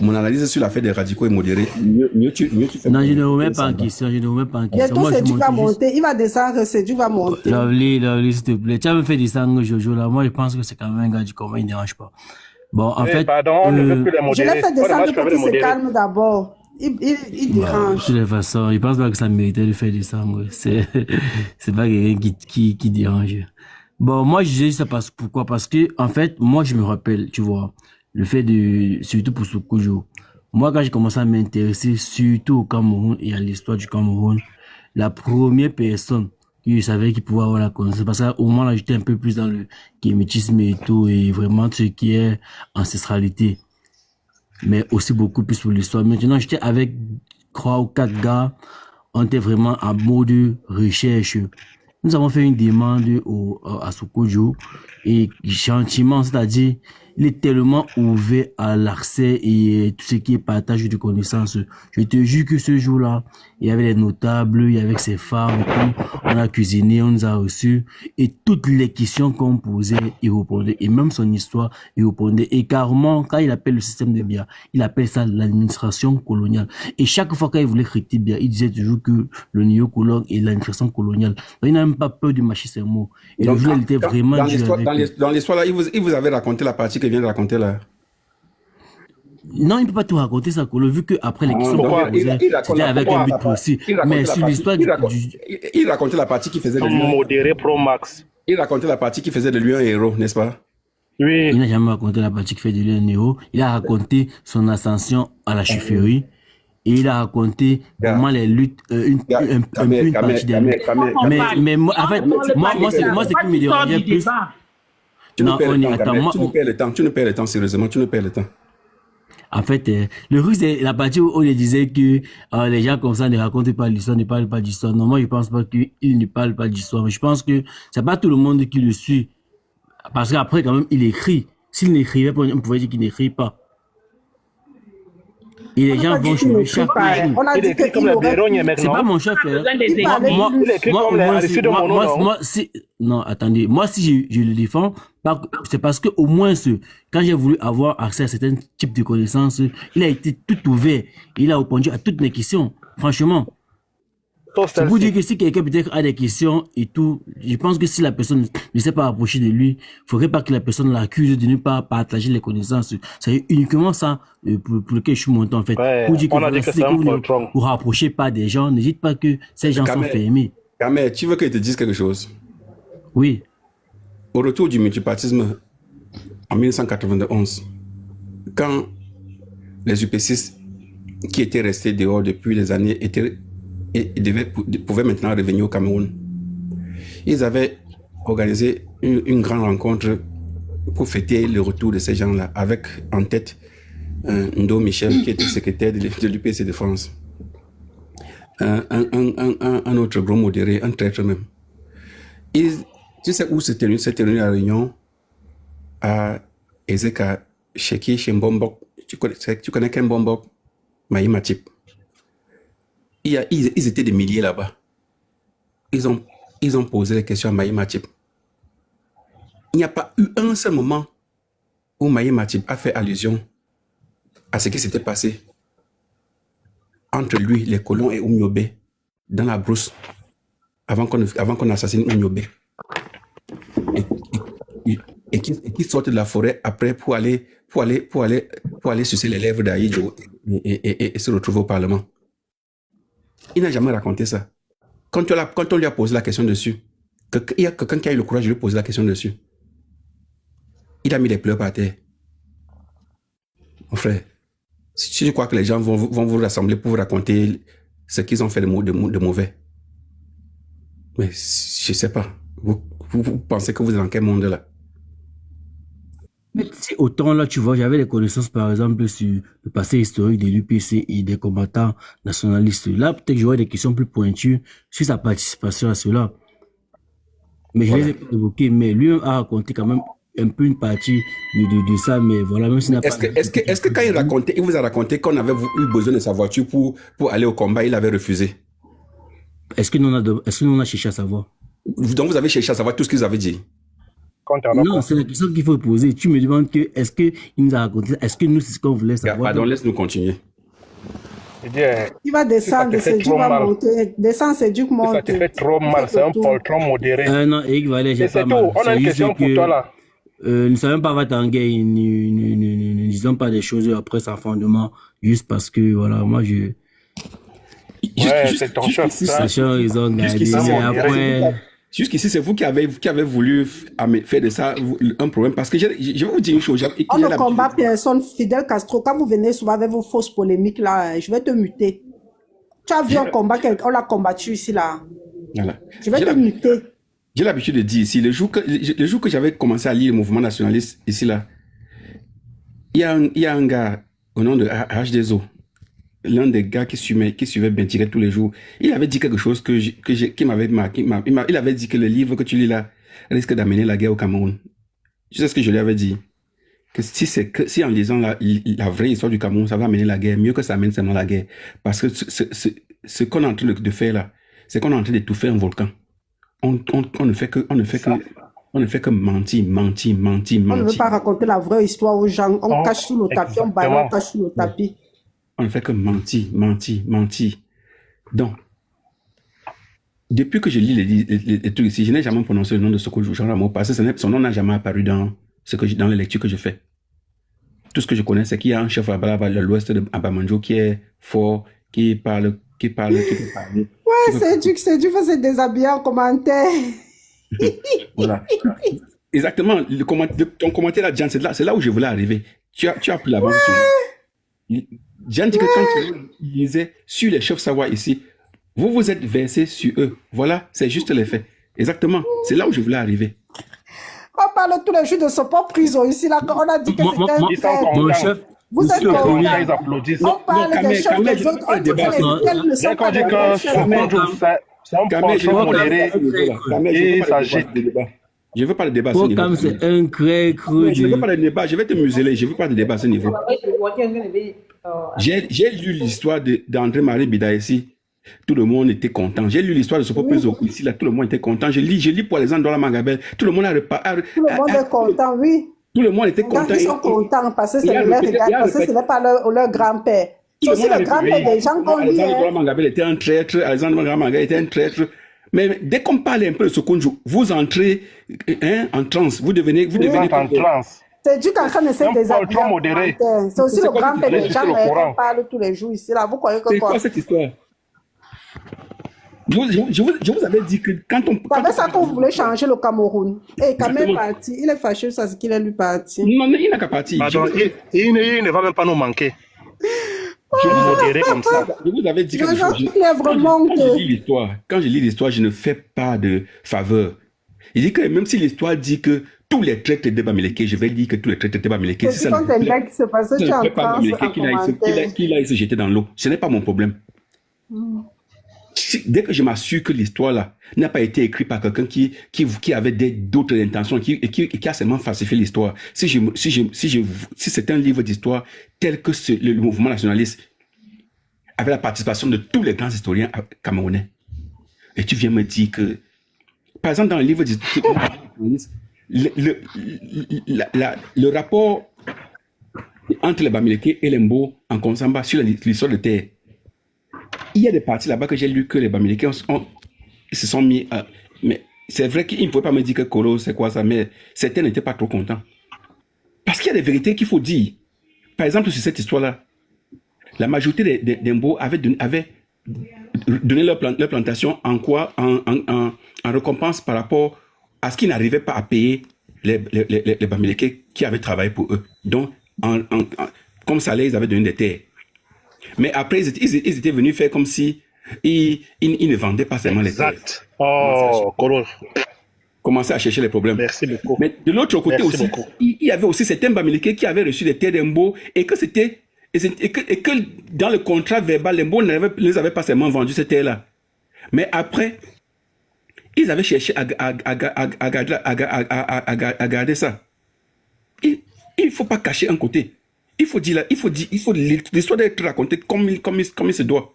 mon analyse sur l'affaire des radicaux et modérés, mieux tu fais. Non, je ne remets pas en question. Bientôt, Séduc va monter. Il va descendre, Séduc va monter. Lovely, s'il te plaît. Tu as me fait descendre Jojo là. Moi, je pense que c'est quand même un gars du commun, il ne dérange pas. Bon, en fait. Pardon, on ne veut plus les modérer. Je l'ai fait descendre pour qu'il se calme d'abord. Il Bah, de dérange. toutes les façons, je pense pas que ça méritait de faire descendre. C'est pas quelqu'un qui dérange. Bon, moi, je dis ça pourquoi? Parce que, en fait, moi, je me rappelle, tu vois, le fait surtout pour Soukoujo. Moi, quand j'ai commencé à m'intéresser surtout au Cameroun et à l'histoire du Cameroun, la première personne que je savais qui pouvait avoir la connaissance, parce qu'au moment là, j'étais un peu plus dans le kémétisme et tout, et vraiment tout ce qui est ancestralité, mais aussi beaucoup plus pour l'histoire. Maintenant, j'étais avec 3 ou 4 gars, on était vraiment en mode recherche. Nous avons fait une demande à Soukoujo et gentiment, c'est-à-dire, il est tellement ouvert à l'accès et tout ce qui est partage de connaissances. Je te jure que ce jour-là, il y avait les notables, il y avait ses femmes, et tout. On a cuisiné, on nous a reçus et toutes les questions qu'on posait, il répondait. Et même son histoire, il répondait. Et carrément, quand il appelle le système de Biya, il appelle ça l'administration coloniale. Et chaque fois qu'il voulait critiquer Biya, il disait toujours que le néocolonial et l'administration coloniale. Donc, il n'a même pas peur de mâcher ses mots. Et Donc, le jour, il était vraiment dans dur l'histoire, avec eux. dans l'histoire là, il vous avait raconté la partie qu'il vient de raconter là. Non, il ne peut pas tout raconter ça, Kolo, vu qu'après les questions Donc, qu'on posait, c'était avec un but précis. Mais sur l'histoire il racontait la partie qui faisait de lui. Modéré Pro Max. Il racontait la partie qui faisait de lui un héros, n'est-ce pas? Oui. il n'a jamais raconté la partie qui fait de lui un héros. Il a raconté son ascension à la chefferie. Et il a raconté comment les luttes, une partie des luttes. Mais moi, en fait, moi, c'est qui me dérangeait plus. Tu ne Non, perds on le est, temps, attends, Gamet. moi, Tu ne perds le temps, sérieusement, tu ne perds le temps. en fait, le truc, c'est la partie où il disait que les gens comme ça ne racontent pas l'histoire, ne parlent pas d'histoire. Non, moi, je pense pas qu'il ne parle pas d'histoire. Mais je pense que c'est pas tout le monde qui le suit. Parce qu'après, quand même, il écrit. S'il n'écrivait pas, on pouvait dire qu'il n'écrit pas. Et les gens vont chez lui chaque jour. On a Il dit écrit comme qu'il les aurait Bérogne pu. maintenant. C'est pas mon chef. Il parlait Moi, plus. Il écrit comme les Aristide de Mono, non? moi, si, non, attendez. Moi, si je le défends, c'est parce que au moins, quand j'ai voulu avoir accès à certains types de connaissances, il a été tout ouvert. Il a répondu à toutes mes questions. Franchement. C'est pour dire que si quelqu'un peut-être a des questions et tout, je pense que si la personne ne s'est pas approchée de lui, il faudrait pas que la personne l'accuse de ne pas partager les connaissances. C'est uniquement ça pour lequel je suis monté en fait. Ouais, pour dire que, on a dit que c'est un vous ne poltron. vous rapprochez pas des gens, ne dites pas que ces gens sont fermés. Gamet, tu veux que je te dise quelque chose? Oui. Au retour du multipartisme en 1991, quand les UP6 qui étaient restés dehors depuis des années pouvaient maintenant revenir au Cameroun, ils avaient organisé une grande rencontre pour fêter le retour de ces gens-là, avec en tête Ndo Michel, qui était secrétaire de l'UPC de France. Un autre gros modéré, un traître même. Tu sais où s'est tenue la réunion? À Ezeka, Cheki, chez Mbombok. Tu connais qu'un Mbombok? Maï Matip. Ils étaient des milliers là-bas. Ils ont posé les questions à Maï Matip. Il n'y a pas eu un seul moment où Maï Matip a fait allusion à ce qui s'était passé entre lui, les colons et Oumiobe dans la brousse avant qu'on assassine Oumiobe. Et qui sortent de la forêt après pour aller sucer les lèvres d'Aïdjo et se retrouver au Parlement. Il n'a jamais raconté ça. Quand on lui a posé la question dessus, il y a quelqu'un qui a eu le courage de lui poser la question dessus. Il a mis les pleurs par terre. Mon frère, si tu crois que les gens vont vous rassembler pour vous raconter ce qu'ils ont fait de mauvais, mais je ne sais pas. Vous pensez que vous êtes dans quel monde là? Mais si autant là, tu vois, j'avais des connaissances par exemple sur le passé historique de l'UPC et des combattants nationalistes. Là, peut-être que j'aurais des questions plus pointues sur sa participation à cela. Mais je les ai pas évoquées. Mais lui a raconté quand même un peu une partie de ça. Mais voilà, même s'il n'a pas... Est-ce que quand il vous a raconté qu'on avait eu besoin de sa voiture pour aller au combat, il avait refusé? Est-ce que nous on a cherché à savoir? Donc vous avez cherché à savoir tout ce qu'ils avaient dit? Non, c'est la question qu'il faut poser. Tu me demandes que est-ce qu'il nous a raconté, est-ce que nous c'est ce qu'on voulait savoir? Pardon, laisse-nous continuer. Il va descendre, c'est Duc va monter. Descendre, c'est Duc monte. Ça te fait trop mal, c'est un poltron modéré. Non, Eric Valère, j'ai Et c'est pas mal. tout, on a une question pour toi là. Nous ne savons pas va en guerre, nous disons pas des choses après sans fondement, juste parce que, voilà, moi, Ouais, c'est ton chef, ça. sachant ils ont gagné, Jusqu'ici, mais c'est- après, Jusqu'ici, c'est vous qui avez voulu faire de ça un problème. Parce que je vais vous dire une chose. On ne combat personne. Fidel Castro, quand vous venez souvent avec vos fausses polémiques, là, je vais te muter. Tu as vu un combat, on l'a combattu ici, là. Voilà. Je vais te muter. J'ai l'habitude de dire ici, le jour que j'avais commencé à lire le mouvement nationaliste ici, là, il y a un gars au nom de H2O, l'un des gars qui suivait Bentiré tous les jours. Il avait dit quelque chose qui m'avait marqué. Il avait dit que le livre que tu lis là risque d'amener la guerre au Cameroun. Tu sais ce que je lui avais dit? Que si en lisant la vraie histoire du Cameroun, ça va amener la guerre, mieux que ça amène seulement la guerre. Parce que ce qu'on est en train de faire là, c'est qu'on est en train d'étouffer un volcan. On ne fait que mentir. On ne veut pas raconter la vraie histoire aux gens. On cache sous le tapis, on balance, on cache sous le tapis. On ne fait que mentir. Donc, depuis que je lis les trucs ici, je n'ai jamais prononcé le nom de Soko Jean Rameau parce que son nom n'a jamais apparu dans les lectures que je fais. Tout ce que je connais, c'est qu'il y a un chef à l'ouest de Abamanjo qui est fort, qui parle. Ouais, c'est du faut se déshabiller en commentaire. Voilà. Exactement. Ton commentaire là, Jean, c'est là où je voulais arriver. Tu as pris l'avance sur moi. Jean dit que quand tu lisais sur les chefs Sawa ici, vous êtes versé sur eux. Voilà, c'est juste les faits. Exactement. C'est là où je voulais arriver. On parle tous les jours de ce pas prison ici, là, on a dit que c'était un fait. mon chef, Vous êtes contents. Ils applaudissent. On parle des chefs des autres. On dit que lesquels ne sont Dès qu'on pas dit des que vrais chefs. c'est un penchant modéré, et ça jette. Je veux pas de débat à ce niveau. Comme c'est un très cru. Je veux pas de débat. Je vais te museler. Je veux pas de débat à ce niveau. J'ai lu l'histoire d'André-Marie Bida ici. Tout le monde était content. J'ai lu l'histoire de ce peuple ici. Là, tout le monde était content. Je lis pour les Andola Mangabel. Tout le monde a reparti. Tout le monde est content, oui. Tout le monde était Quand content. ils sont contents parce que ce n'est pas leur grand-père. C'est aussi le grand-père des gens qu'on lit. Alexandre Mangabel était un traître. Alexandre Mangabel était un traître. Mais dès qu'on parle un peu de ce Sokonjo, vous entrez en transe. Vous devenez en transe. C'est du qu'en train de se déshabiller. Modéré. C'est aussi le grand-père des gens qu'on parle tous les jours ici. Là, vous croyez que c'est quoi cette histoire? Je vous avais dit que quand on... C'est avec ça qu'on voulait changer le Cameroun. Et quand même parti, il est fâché sur ce qu'il est lui parti. Non, mais il n'a qu'à partir. Pardon, il ne va même pas nous manquer. Je vous modérer comme ça. Je vous avais dit que quand je lis l'histoire, je ne fais pas de faveur. Il dit que même si l'histoire dit que tous les traités de Bamileke, je vais dire que tous les traités de Bamileke, c'est quand un gars qui se passe, tu es en France en commentaire. Qu'il aille se jeter dans l'eau. Ce n'est pas mon problème. Dès que je m'assure que l'histoire là n'a pas été écrite par quelqu'un qui avait d'autres intentions, qui a seulement falsifié l'histoire. Si c'est un livre d'histoire tel que le mouvement nationaliste, avec la participation de tous les grands historiens camerounais, et tu viens me dire que, par exemple, dans le livre d'histoire, le rapport entre les Bamileke et les Mbo en Konsamba sur l'histoire de terre, il y a des parties là-bas que j'ai lu que les Bamileke se sont mis à... Mais c'est vrai qu'il ne faut pas me dire que Kolo, c'est quoi ça, mais certains n'étaient pas trop contents. Parce qu'il y a des vérités qu'il faut dire. Par exemple, sur cette histoire-là, la majorité des Mbo avaient donné leur plantation en quoi? En récompense par rapport à ce qu'ils n'arrivaient pas à payer les Bamileke qui avaient travaillé pour eux. Donc, comme salaire, ils avaient donné des terres. Mais après, ils étaient venus faire comme si ils ne vendaient pas seulement les terres. Exact. Oh, Kolo. Commencer à chercher les problèmes. Merci beaucoup. Mais de l'autre côté aussi, il y avait aussi certains Bamileke qui avaient reçu des terres d'Embo et que dans le contrat verbal, l'Embo ne les avait pas seulement vendu ces terres-là. Mais après, ils avaient cherché à garder ça. Il ne faut pas cacher un côté. Il faut l'histoire d'être racontée comme il se doit.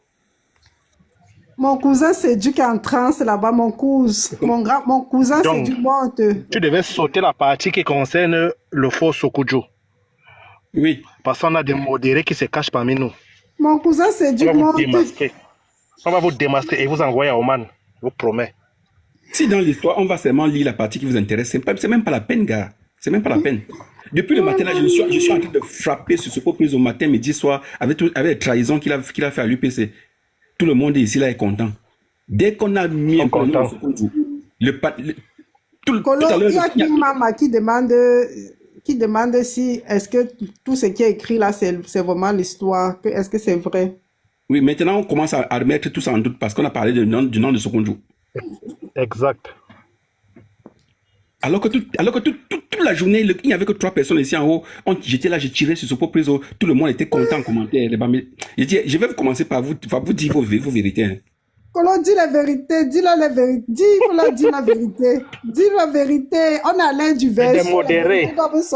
Mon cousin, c'est du qui est en transe là-bas, mon cousin. Mon cousin, c'est du monte. Tu devais sauter la partie qui concerne le faux Sokoudjo. Oui. Parce qu'on a des modérés qui se cachent parmi nous. Mon cousin, c'est du monte. On va vous démasquer et vous envoyer à Oman. Je vous promets. Si dans l'histoire, on va seulement lire la partie qui vous intéresse, c'est même pas la peine, gars. C'est même pas la peine. Depuis le matin, là, je suis en train de frapper sur ce prise au matin, midi, soir, avec les trahisons qu'il a fait à l'UPC. Tout le monde ici là est content. Dès qu'on a mis un peu tout à l'heure, il y a qui maman qui demande si est-ce que tout ce qui est écrit là c'est vraiment l'histoire, est-ce que c'est vrai? Oui, maintenant on commence à remettre tout ça en doute parce qu'on a parlé du nom de Sokonjo. Exact. Alors que toute la journée, il n'y avait que 3 personnes ici en haut. J'étais là, j'ai tiré sur ce pot préso. Tout le monde était content en commentaire. J'ai dit, je vais commencer par vous dire vos vérités. Hein. Colo, dis la vérité, dis-la la vérité, dis la vérité, dis la vérité. On a l'air du verset.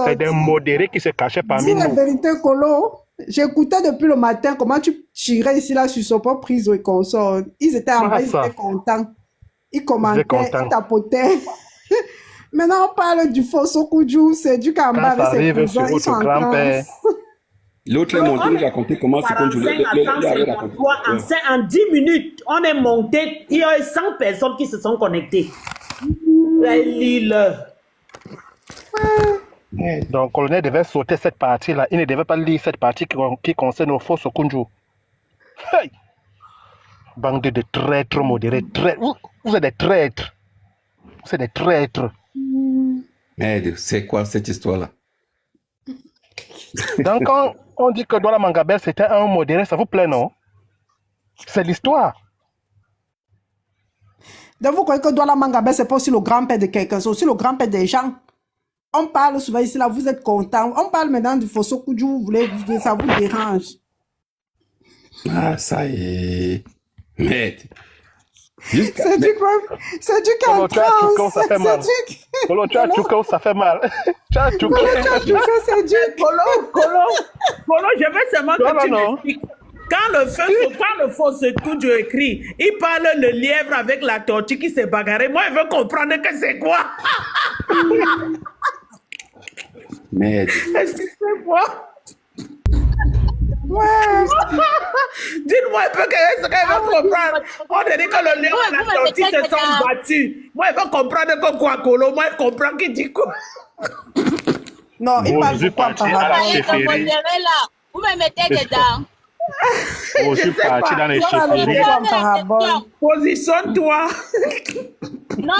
C'est des modérés qui se cachaient parmi nous. Dis la vérité, Colo. J'écoutais depuis le matin comment tu tirais ici là sur ce pot préso et consort. Ils étaient en bas, ils étaient contents. Ils commentaient, ils tapotaient. Maintenant, on parle du faux Sokoudjou, c'est du Kamba avec ses cousins, ils sont en transe. L'autre est monté, nous raconter comment Sokoudjou en 10 minutes, on est monté, il y a 100 personnes qui se sont connectées. Donc, le colonel devait sauter cette partie-là. Il ne devait pas lire cette partie qui concerne le faux Sokoudjou. Hey! Bande de traîtres modérés. Vous êtes des traîtres. Vous êtes des traîtres. Merde, c'est quoi cette histoire-là? Donc, quand on dit que Douala Mangabel c'était un modéré, ça vous plaît, non? C'est l'histoire. Donc, vous croyez que Douala Mangabel, c'est pas aussi le grand-père de quelqu'un, c'est aussi le grand-père des gens. On parle souvent ici, là, vous êtes contents. On parle maintenant du faux Sokoudjou, ça vous dérange. Ah, ça y est. Merde. C'est du caltrance. Colo, tu as Tchoukou, ça fait mal. Tu as Tchoukou. C'est du Colo, je veux seulement que tu m'expliques. Quand le faux Sokoudjou écrit, il parle le lièvre avec la tortue qui s'est bagarrée. Moi, je veux comprendre que c'est quoi. Merde. Est-ce que c'est quoi? Ouais. Dis-moi un peu ce qu'elle veut comprendre. On dit que le lion et la tortue se sont battus. Moi, je veux comprendre que quoi, Colo. Moi, je comprends qui dit quoi. Non, il parle de quoi par rapport. Vous me mettez dedans. Je suis parti dans les chefferies. Positionne-toi. Non,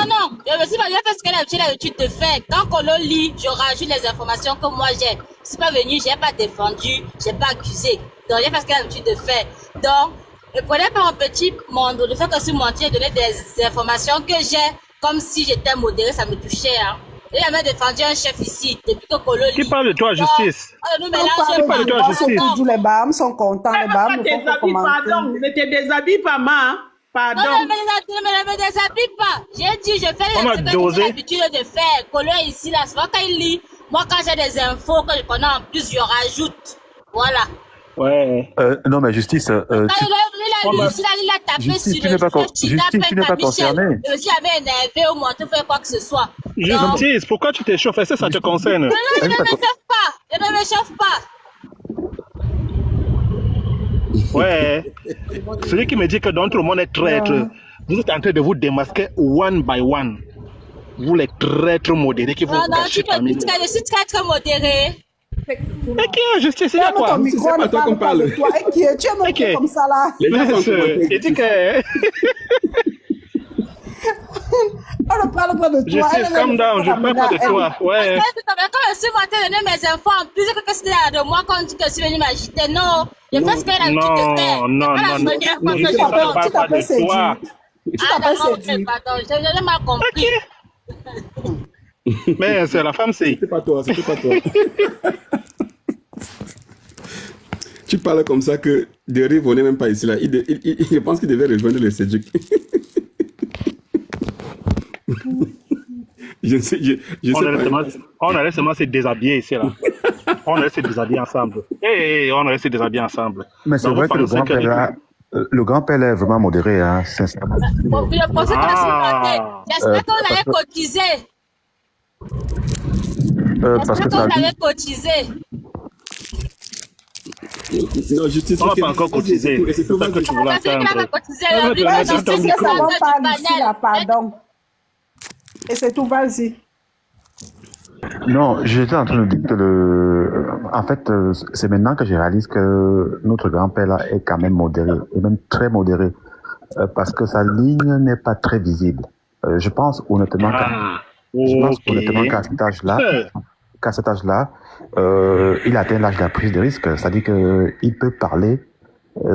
je me suis pas fait ce qu'elle a l'habitude de faire. Quand Colo lit, je rajoute les informations que moi j'ai. Je suis pas venu, j'ai pas défendu, j'ai pas accusé. Donc j'ai fait ce qu'elle a l'habitude de faire. Donc, ne prenez pas un petit monde, le fait que ce mentir donner des informations que j'ai, comme si j'étais modéré, ça me touchait. Hein. Il avait défendu un chef ici, depuis que Colo lit. Qui parle de toi, justice? Nous mélangeons pas de toi, justice. Les BAM sont contents, les BAM ne font pas commenter. Pardon, ne te déshabille pas, ma. Pardon. Non, ne me déshabille pas. J'ai dit, je fais ce que j'ai l'habitude de faire. Colo est ici, là, souvent quand il lit, moi quand j'ai des infos que je connais en plus, je rajoute. Voilà. Ouais. Non, mais justice. Il a tapé sur le Justice, tu n'es pas concerné. Je me suis énervé au moins de faire quoi que ce soit. Justice, pourquoi tu t'échauffes? Est-ce que ça te concerne? Non, je ne me chauffe pas. Je ne me chauffe pas. Ouais. Celui qui me dit que dans tout le monde est traître, vous êtes en train de vous démasquer one by one. Vous les traîtres modérés qui vont vous cacher parmi nous. Je suis très modéré. Et qui est justice? Il y a quoi? C'est pas toi qu'on parle. Tu es monté comme ça là. Il dit que... On ne parle pas de toi. Justice, calm down, je ne parle pas de toi. Ouais. Quand je suis montée donner mes infos, en plus que c'était de moi quand on dit que je suis venue m'agiter, non. Je fais ce qu'elle a l'habitude de faire. Non, je ne parle pas de toi. Ah d'accord, pardon, j'ai mal compris. Mais c'est la femme, c'est... C'était pas toi. Tu parles comme ça que Derrick n'est même pas ici là. Je pense qu'il devait rejoindre les Séduc. Je sais pas. On allait seulement se déshabiller ici là. On allait se déshabiller ensemble. On allait se déshabiller ensemble. Mais c'est vrai que le grand-père est vraiment modéré, hein, sincèrement. Je pensais que j'espère que vous avez cotisé. Parce que vous avez cotisé. Non, justice. On n'a pas encore cotisé. C'est ça que tu voulais entendre. Pardon. Et c'est tout, vas-y. Non, j'étais en train de dire que en fait, c'est maintenant que je réalise que notre grand-père là est quand même modéré, et même très modéré, parce que sa ligne n'est pas très visible. Je pense honnêtement Ah, qu'à cet âge-là, Euh, il atteint l'âge de la prise de risque. C'est-à-dire qu'il peut parler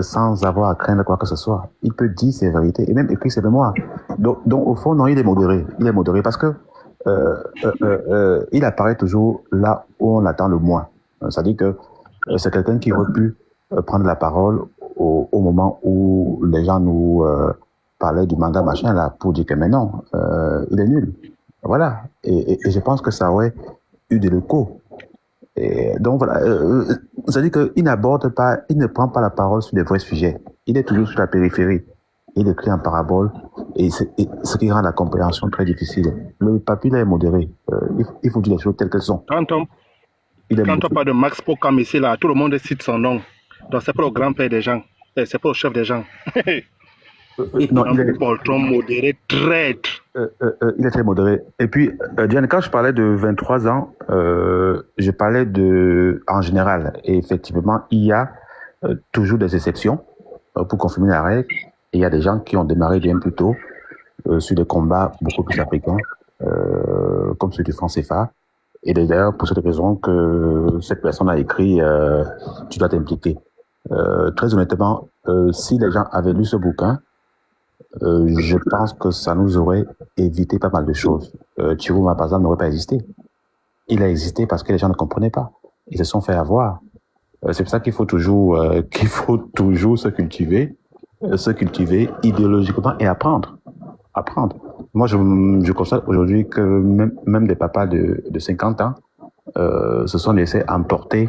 sans avoir à craindre quoi que ce soit. Il peut dire ses vérités et même écrire ses mémoires. Donc au fond, non, il est modéré. Il est modéré parce que il apparaît toujours là où on l'attend le moins. C'est-à-dire que c'est quelqu'un qui aurait pu prendre la parole au moment où les gens nous parlaient du manga machin là pour dire que mais non, il est nul. Voilà. Et je pense que ça aurait eu de l'écho. Et donc voilà, c'est-à-dire qu'il n'aborde pas, il ne prend pas la parole sur les vrais sujets. Il est toujours sur la périphérie. Il écrit en parabole et ce qui rend la compréhension très difficile. Le papier là est modéré. Il faut dire les choses telles qu'elles sont. quand on, Il est quand on modéré. parle de Max Pokam ici, là, tout le monde cite son nom. Donc, c'est pas le grand-père des gens. C'est pas le chef des gens. Non, Un poltron modéré, traître. il est très modéré. Et puis, Diane, quand je parlais de 23 ans, je parlais en général. Et effectivement, il y a toujours des exceptions pour confirmer la règle. Et il y a des gens qui ont démarré bien plus tôt sur des combats beaucoup plus africains, comme ceux du franc CFA. Et d'ailleurs, pour cette raison que cette personne a écrit Tu dois t'impliquer. Très honnêtement, si les gens avaient lu ce bouquin, je pense que ça nous aurait évité pas mal de choses. Chiruma, par exemple, n'aurait pas existé. Il a existé parce que les gens ne comprenaient pas. Ils se sont fait avoir. C'est pour ça qu'il faut toujours se cultiver idéologiquement et apprendre. Moi, je constate aujourd'hui que même des papas de 50 ans se sont laissés emporter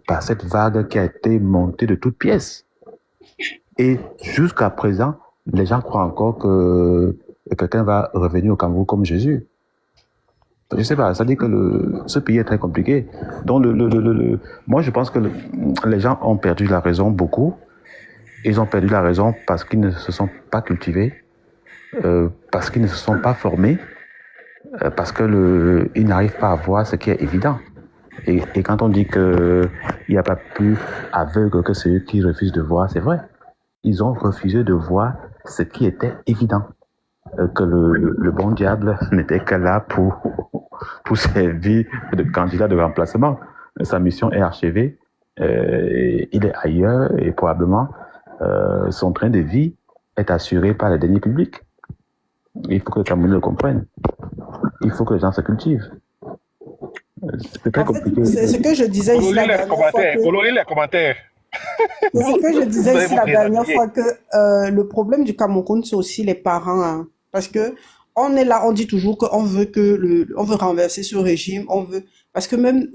par cette vague qui a été montée de toutes pièces. Et jusqu'à présent, les gens croient encore que quelqu'un va revenir au Cameroun comme Jésus. Je sais pas, ça dit que ce pays est très compliqué. Donc, moi, je pense que les gens ont perdu la raison beaucoup. Ils ont perdu la raison parce qu'ils ne se sont pas cultivés, parce qu'ils ne se sont pas formés, parce que ils n'arrivent pas à voir ce qui est évident. Et quand on dit qu'il n'y a pas plus aveugle que ceux qui refusent de voir, c'est vrai. Ils ont refusé de voir ce qui était évident. Que le bon diable n'était que là pour servir de candidat de remplacement. Sa mission est achevée. Il est ailleurs et probablement son train de vie est assuré par les deniers publics. Il faut que les Camerounais le comprennent. Il faut que les gens se cultivent. C'est très En fait, compliqué. c'est ce que je disais ici la dernière fois que... Colorer les commentaires. C'est ce que je disais Vous allez ici vous la dernière déshabiller. fois que le problème du Cameroun, c'est aussi les parents. Hein. Parce que on est là, on dit toujours qu'on veut on veut renverser ce régime, on veut, parce que même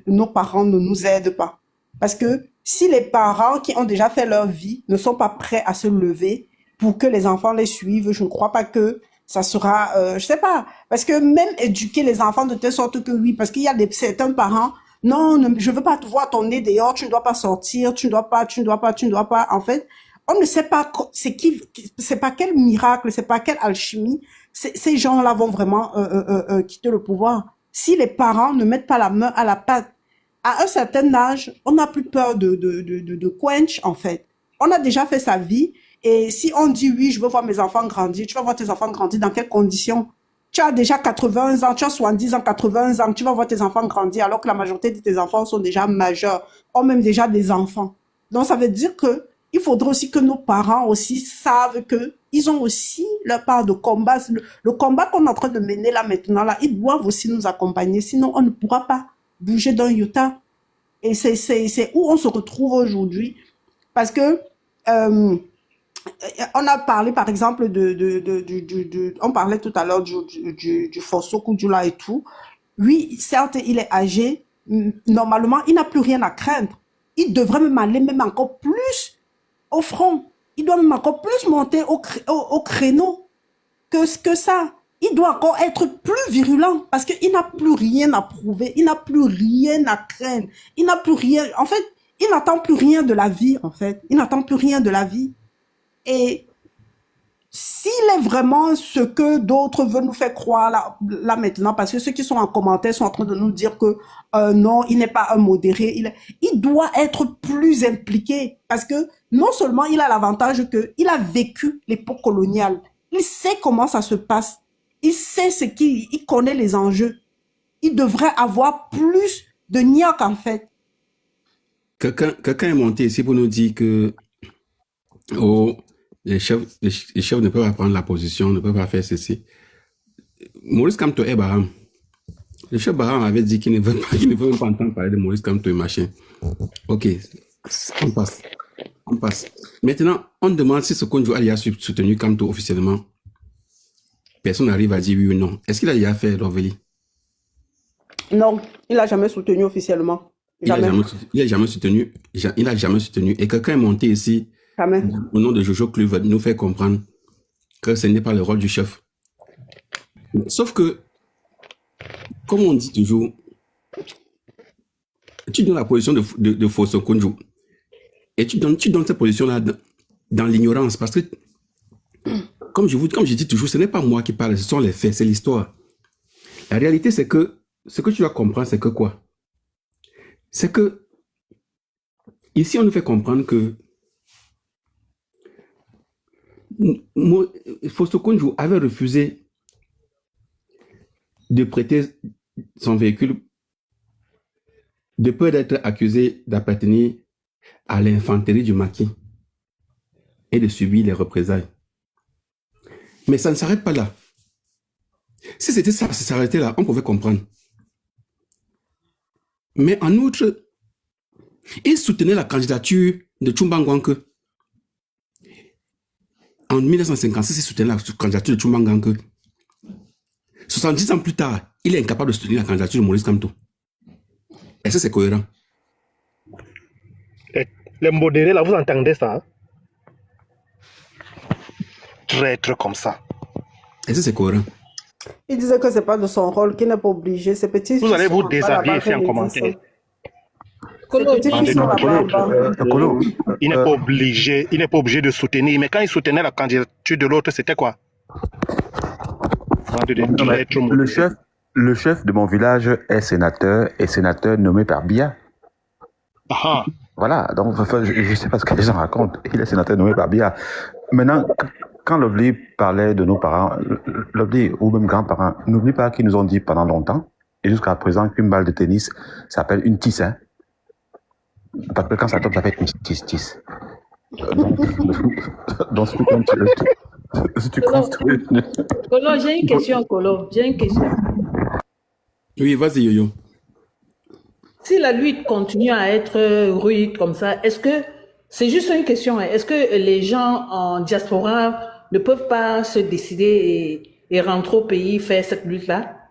nos parents ne nous aident pas. Parce que si les parents qui ont déjà fait leur vie ne sont pas prêts à se lever pour que les enfants les suivent, je ne crois pas que ça sera, je sais pas, parce que même éduquer les enfants de telle sorte que oui, parce qu'il y a certains parents, non, je veux pas te voir ton nez dehors, tu ne dois pas sortir, tu ne dois pas. En fait, on ne sait pas c'est pas quel miracle, c'est pas quelle alchimie. Ces gens-là vont vraiment quitter le pouvoir. Si les parents ne mettent pas la main à la pâte, à un certain âge, on n'a plus peur de quench, en fait. On a déjà fait sa vie. Et si on dit oui, je veux voir mes enfants grandir, tu vas voir tes enfants grandir dans quelles conditions? Tu as déjà 80 ans, tu as 70 ans, 80 ans, tu vas voir tes enfants grandir alors que la majorité de tes enfants sont déjà majeurs, ont même déjà des enfants. Donc ça veut dire que il faudrait aussi que nos parents aussi savent que ils ont aussi leur part de combat. Le combat qu'on est en train de mener là maintenant, là, ils doivent aussi nous accompagner, sinon on ne pourra pas bouger d'un iota. Et c'est où on se retrouve aujourd'hui. Parce que on a parlé par exemple on parlait tout à l'heure du Fosso Kudjula et tout. Lui, certes, il est âgé. Normalement, il n'a plus rien à craindre. Il devrait même aller même encore plus au front. Il doit même encore plus monter au créneau que ça. Il doit encore être plus virulent parce qu'il n'a plus rien à prouver. Il n'a plus rien à craindre. Il n'a plus rien. En fait, il n'attend plus rien de la vie, en fait. Il n'attend plus rien de la vie. Et s'il est vraiment ce que d'autres veulent nous faire croire là maintenant, parce que ceux qui sont en commentaire sont en train de nous dire que non, il n'est pas un modéré, il doit être plus impliqué, parce que non seulement il a l'avantage qu'il a vécu l'époque coloniale, il sait comment ça se passe, il sait il connaît les enjeux. Il devrait avoir plus de niaque en fait. Quelqu'un est monté ici pour nous dire que les chefs ne peuvent pas prendre la position, ne peuvent pas faire ceci. Maurice Kamto est Baham. Le chef Baham avait dit qu'il ne veut même pas entendre parler de Maurice Kamto et machin. Ok, on passe. Maintenant, on demande si Sekoundou Ali a soutenu Kamto officiellement. Personne n'arrive à dire oui ou non. Est-ce qu'il a déjà fait Roveli? Non, il n'a jamais soutenu officiellement. Jamais. Il n'a jamais soutenu. Et quelqu'un est monté ici, Jamais. au nom de Jojo Cluve, nous fait comprendre que ce n'est pas le rôle du chef. Sauf que, comme on dit toujours, tu donnes la position de Fosso Konjo. Et tu donnes cette position-là dans l'ignorance. Parce que, comme je dis toujours, ce n'est pas moi qui parle, ce sont les faits, c'est l'histoire. La réalité, c'est que ce que tu dois comprendre, c'est que quoi? C'est que, ici, on nous fait comprendre que Fosso Konjo avait refusé de prêter son véhicule de peur d'être accusé d'appartenir à l'infanterie du maquis et de subir les représailles. Mais ça ne s'arrête pas là. Si c'était ça, ça s'arrêtait là, on pouvait comprendre. Mais en outre, il soutenait la candidature de Tchoumbangwanke. En 1956, il soutenait la candidature de Tchoumbangwanke. 70 ans plus tard, il est incapable de soutenir la candidature de Maurice Kamto. Est-ce que c'est cohérent? Les modérés, là, vous entendez ça? Traître comme ça. Est-ce que c'est cohérent? Il disait que c'est pas de son rôle, qu'il n'est pas obligé. Ses petits Vous allez vous déshabiller ici en commentaire. Il n'est pas obligé de soutenir. Mais quand il soutenait la candidature de l'autre, c'était quoi? Le chef de mon village est sénateur et sénateur nommé par Biya. Ah. Voilà, donc je ne sais pas ce que les gens racontent. Il est sénateur nommé par Biya. Maintenant, quand Lovely parlait de nos parents, Lovely ou même grands-parents, n'oublie pas qu'ils nous ont dit pendant longtemps, et jusqu'à présent, qu'une balle de tennis s'appelle une tisse. Hein? Parce que quand ça tombe, ça fait tisse. Donc, si tu construis... Kolo, j'ai une question, Kolo. Oui, vas-y, Yo-Yo. Si la lutte continue à être rude comme ça, est-ce que, c'est juste une question, est-ce que les gens en diaspora ne peuvent pas se décider et rentrer au pays faire cette lutte-là?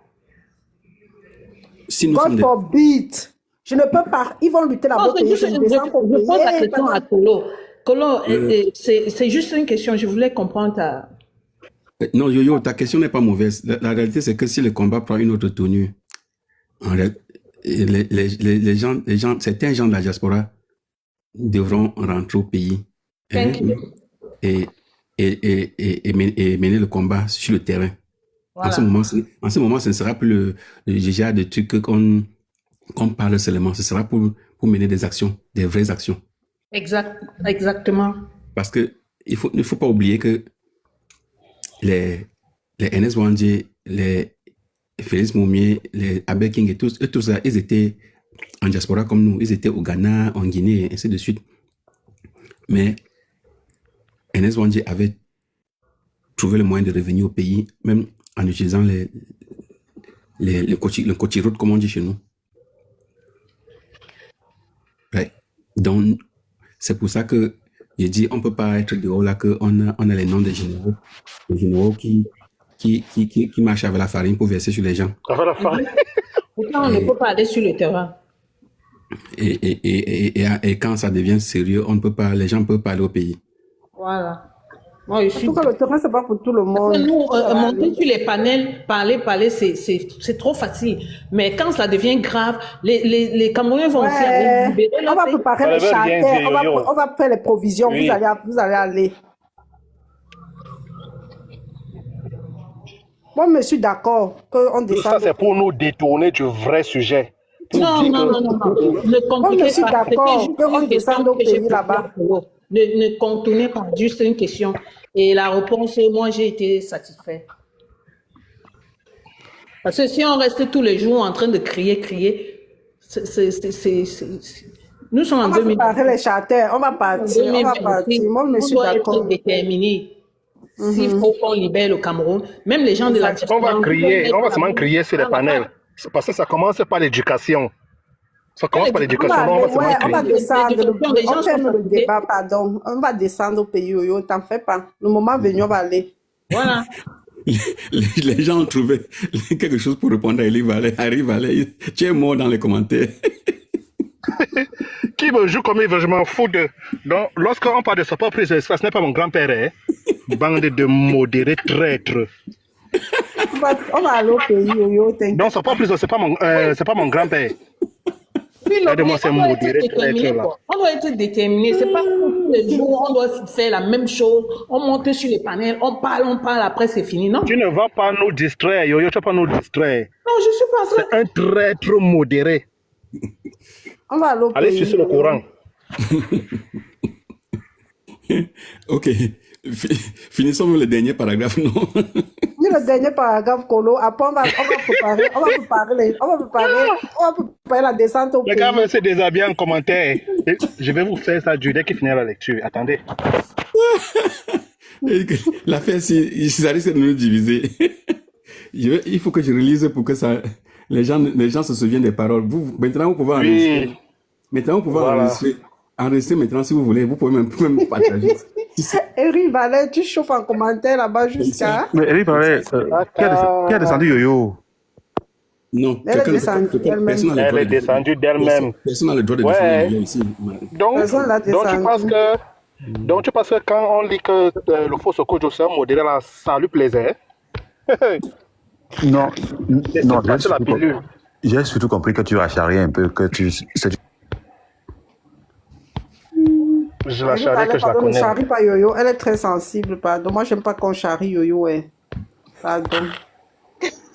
Si nous God sommes forbid. Je ne peux pas. Ils vont lutter là-bas. Je pose la question à Kolo. Kolo, c'est juste une question. Je voulais comprendre ta... Non, Yo-Yo, ta question n'est pas mauvaise. La réalité, c'est que si le combat prend une autre tenue, certains gens de la diaspora devront rentrer au pays et mener le combat sur le terrain. Voilà. En ce moment, ce ne sera plus le genre de trucs qu'on parle seulement. Ce sera pour mener des actions, des vraies actions. Exactement. Parce que il ne faut pas oublier que les NS Wandje, les Félix Moumier, les Abel King et tous ça, ils étaient en diaspora comme nous. Ils étaient au Ghana, en Guinée, et ainsi de suite. Mais NS Wandje avait trouvé le moyen de revenir au pays, même en utilisant le cochiroute, comme on dit chez nous. Ouais. Donc, c'est pour ça que j'ai dit, on ne peut pas être dehors là, qu'on a les noms des généraux qui marchent avec la farine pour verser sur les gens. Avec la farine. Pourtant, on ne peut pas aller sur le terrain. Et quand ça devient sérieux, les gens ne peuvent pas aller au pays. Voilà. Moi, en tout cas, le terrain, c'est pas pour tout le monde. Nous, monter sur les panels, parler, c'est trop facile. Mais quand ça devient grave, les Camerounais vont aussi aller libérer. On va préparer le charter, on va faire les provisions. Oui. Vous allez aller. Moi, je suis d'accord qu'on Tout ça, descende. c'est pour nous détourner du vrai sujet. Pour Non, dire non, que non, non, non. Ne Moi, je compliquez suis pas. C'était d'accord juste qu'on une question descende au que j'ai pays posée à là-bas. Polo. Ne contournez pas, juste une question. Et la réponse, moi, j'ai été satisfait. Parce que si on reste tous les jours en train de crier, nous sommes On en va préparer 2020. les charters, on va partir, on va partir. Moi, je On suis doit être d'accord. déterminé. S'il faut qu'on libère le Cameroun, même les gens de la Exact. on va diaspora, crier, on va seulement crier sur les on va panels. pas. C'est parce que ça commence par l'éducation. Ça Pas commence par On l'éducation, va donc on aller, va seulement ouais, on va crier. descendre. L'éducation, les gens On sont ferme le fatigués. débat, pardon. On va descendre au pays, Yoyo, t'en fais pas. Le moment venu, on va aller. Voilà. Les gens ont trouvé quelque chose pour répondre à Eli Valet. Harry Valet, tu es mort dans les commentaires. Qui me joue comme il veut, je m'en fous de. Donc, lorsqu'on parle de sa propre prise d'espace, ce n'est pas mon grand-père, hein. Bande de modérés traîtres. On va aller au pays, Yoyo, t'inquiète. Donc, sa propre prise, c'est pas mon grand-père. Puis, Aide-moi, c'est on doit être modéré déterminé, traître là. quoi. On doit être déterminé. C'est pas tous les jours, on doit faire la même chose. On monte sur les panels, on parle, après c'est fini, non? Tu ne vas pas nous distraire, Yoyo, tu ne vas pas nous distraire. Non, je suis pas en train. C'est un traître modéré. On va aller au Allez, pays. sucer le Coran. Ok. Finissons le dernier paragraphe, non? Ni le dernier paragraphe, Colo. Après, on va préparer la descente au Les pays. gars, me se déshabiller en commentaire. Et je vais vous faire ça dès qu'il finit la lecture. Attendez. L'affaire, ça risque de nous diviser. Il faut que je relise pour que ça, les gens se souviennent des paroles. Maintenant, vous pouvez enregistrer. Oui, Maintenant, vous pouvez voilà. enregistrer maintenant si vous voulez. Vous pouvez même partager. Eric Valet, tu chauffes en commentaire là-bas jusqu'à. Mais Eric, qui a descendu Yoyo? Non, Elle est descendue elle-même. personne n'a le Elle droit est de descendue d'elle-même. Personne n'a le droit de Ouais. descendre les gens ici. Personne l'a descendu. Donc tu penses que quand on lit que le faux Soko Joseph modéré là, ça lui plaisait? Non, non, C'est la pilule. j'ai surtout compris que tu as charrié un peu, que Je la Eric charrie Valet, que je la pardon, ne connais. charrie pas Yoyo. Elle est très sensible, pardon. Moi, j'aime pas qu'on charrie Yoyo, ouais. Pardon.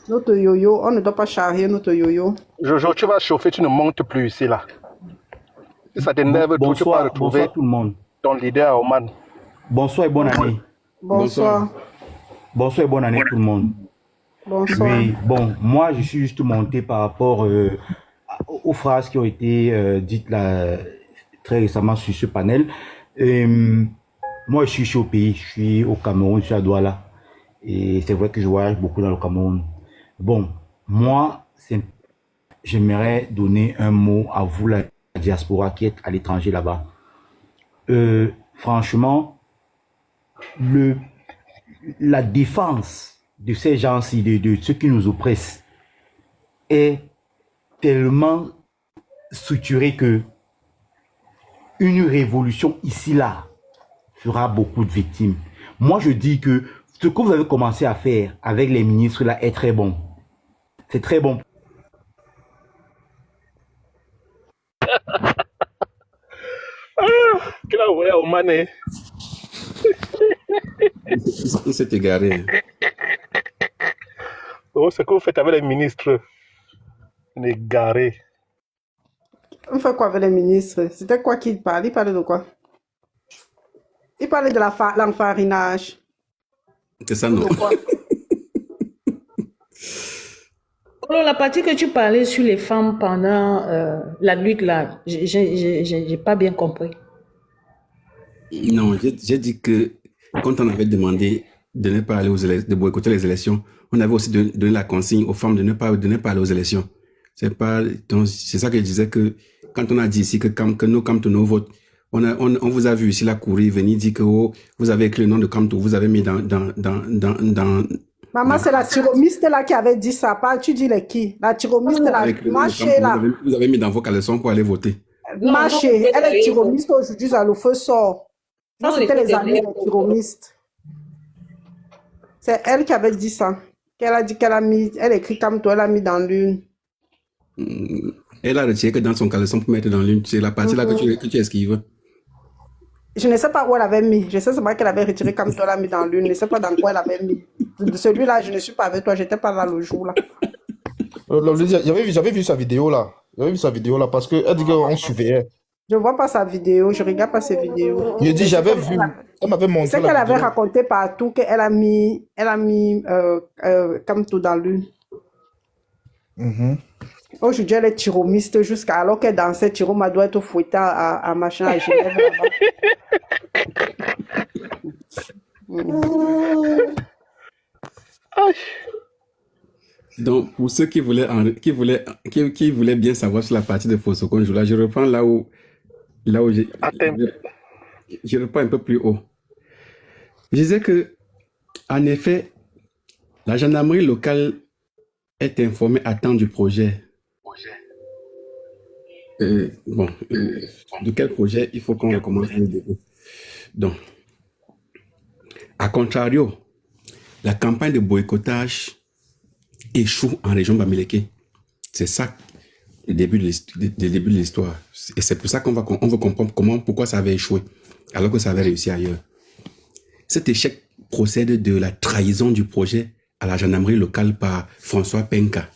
Notre Yoyo, on ne doit pas charrier notre Yoyo. Jojo, tu vas chauffer, tu ne montes plus ici là. Si ça t'énerve, tu peux Bonsoir, retrouver bonsoir tout le monde. ton leader Oman. Bonsoir et bonne année. Bonsoir. Bonsoir et bonne année tout le monde. Bonsoir. Oui, bon, moi je suis juste monté par rapport aux phrases qui ont été dites là très récemment sur ce panel. Moi je suis au pays, je suis au Cameroun, je suis à Douala. Et c'est vrai que je voyage beaucoup dans le Cameroun. Bon, moi, j'aimerais donner un mot à vous, la diaspora qui est à l'étranger là-bas. Franchement, la défense de ces gens-ci, de ceux qui nous oppressent, est tellement structurée que une révolution ici-là fera beaucoup de victimes. Moi, je dis que ce que vous avez commencé à faire avec les ministres là est très bon. C'est très bon. Quel a Oman est. On s'est égaré. Oh, ce que vous faites avec les ministres. On est garé. On fait quoi avec les ministres? C'était quoi qu'il parlait? Il parlait de quoi? Il parlait de l'enfarinage. C'est ça, non? De quoi? Alors, la partie que tu parlais sur les femmes pendant la lutte là, j'ai pas bien compris. Non, j'ai dit que quand on avait demandé de ne pas aller aux élections, de boycotter les élections, on avait aussi donné la consigne aux femmes de ne pas aller aux élections. C'est ça que je disais, que quand on a dit ici que no Kamto no vote, on vous a vu ici la courir, venir dire que vous avez écrit le nom de Kamto, vous avez mis dans Maman, c'est la tyromiste là qui avait dit ça. Pas, tu dis les qui? La tyromiste là, avec le nom de marché Kamto, là. vous avez mis dans vos caleçons pour aller voter. Marché, elle est tyromiste aujourd'hui, ça le feu sort. Ça, Non, c'était les les amis des tyromistes. C'est elle qui avait dit ça. Qu'elle a dit elle écrit comme toi, elle a mis dans l'une. Elle a retiré que dans son caleçon pour mettre dans l'une. C'est la partie là que tu esquives. Je ne sais pas où elle avait mis. Je sais seulement qu'elle avait retiré comme toi l'a mis dans l'une. Je ne sais pas dans quoi elle avait mis. De celui-là, je ne suis pas avec toi. J'étais pas là le jour là. J'avais vu sa vidéo là. J'avais vu sa vidéo là parce qu'elle dit qu'on surveillait. Je vois pas sa vidéo. Je regarde pas ses vidéos. Il dit, Mais j'avais vu. Elle m'avait c'est montré qu'elle la avait vidéo. raconté partout qu'elle a mis, comme tout dans l'une. Mhm. Aujourd'hui, elle est tyromiste jusqu'à alors qu'elle dansait. Tyroma doit être fouettée à machin à Genève là-bas. Donc, pour ceux qui voulaient bien savoir sur la partie de Fosokonjo, là, je reprends là où Attends. je reprends un peu plus haut. Je disais que, en effet, la gendarmerie locale est informée à temps du projet. De quel projet il faut qu'on recommence le début. Donc, à contrario, la campagne de boycottage échoue en région Bamileke. C'est ça le début de l'histoire. Et c'est pour ça qu'on veut comprendre pourquoi ça avait échoué, alors que ça avait réussi ailleurs. Cet échec procède de la trahison du projet à la gendarmerie locale par François Penka,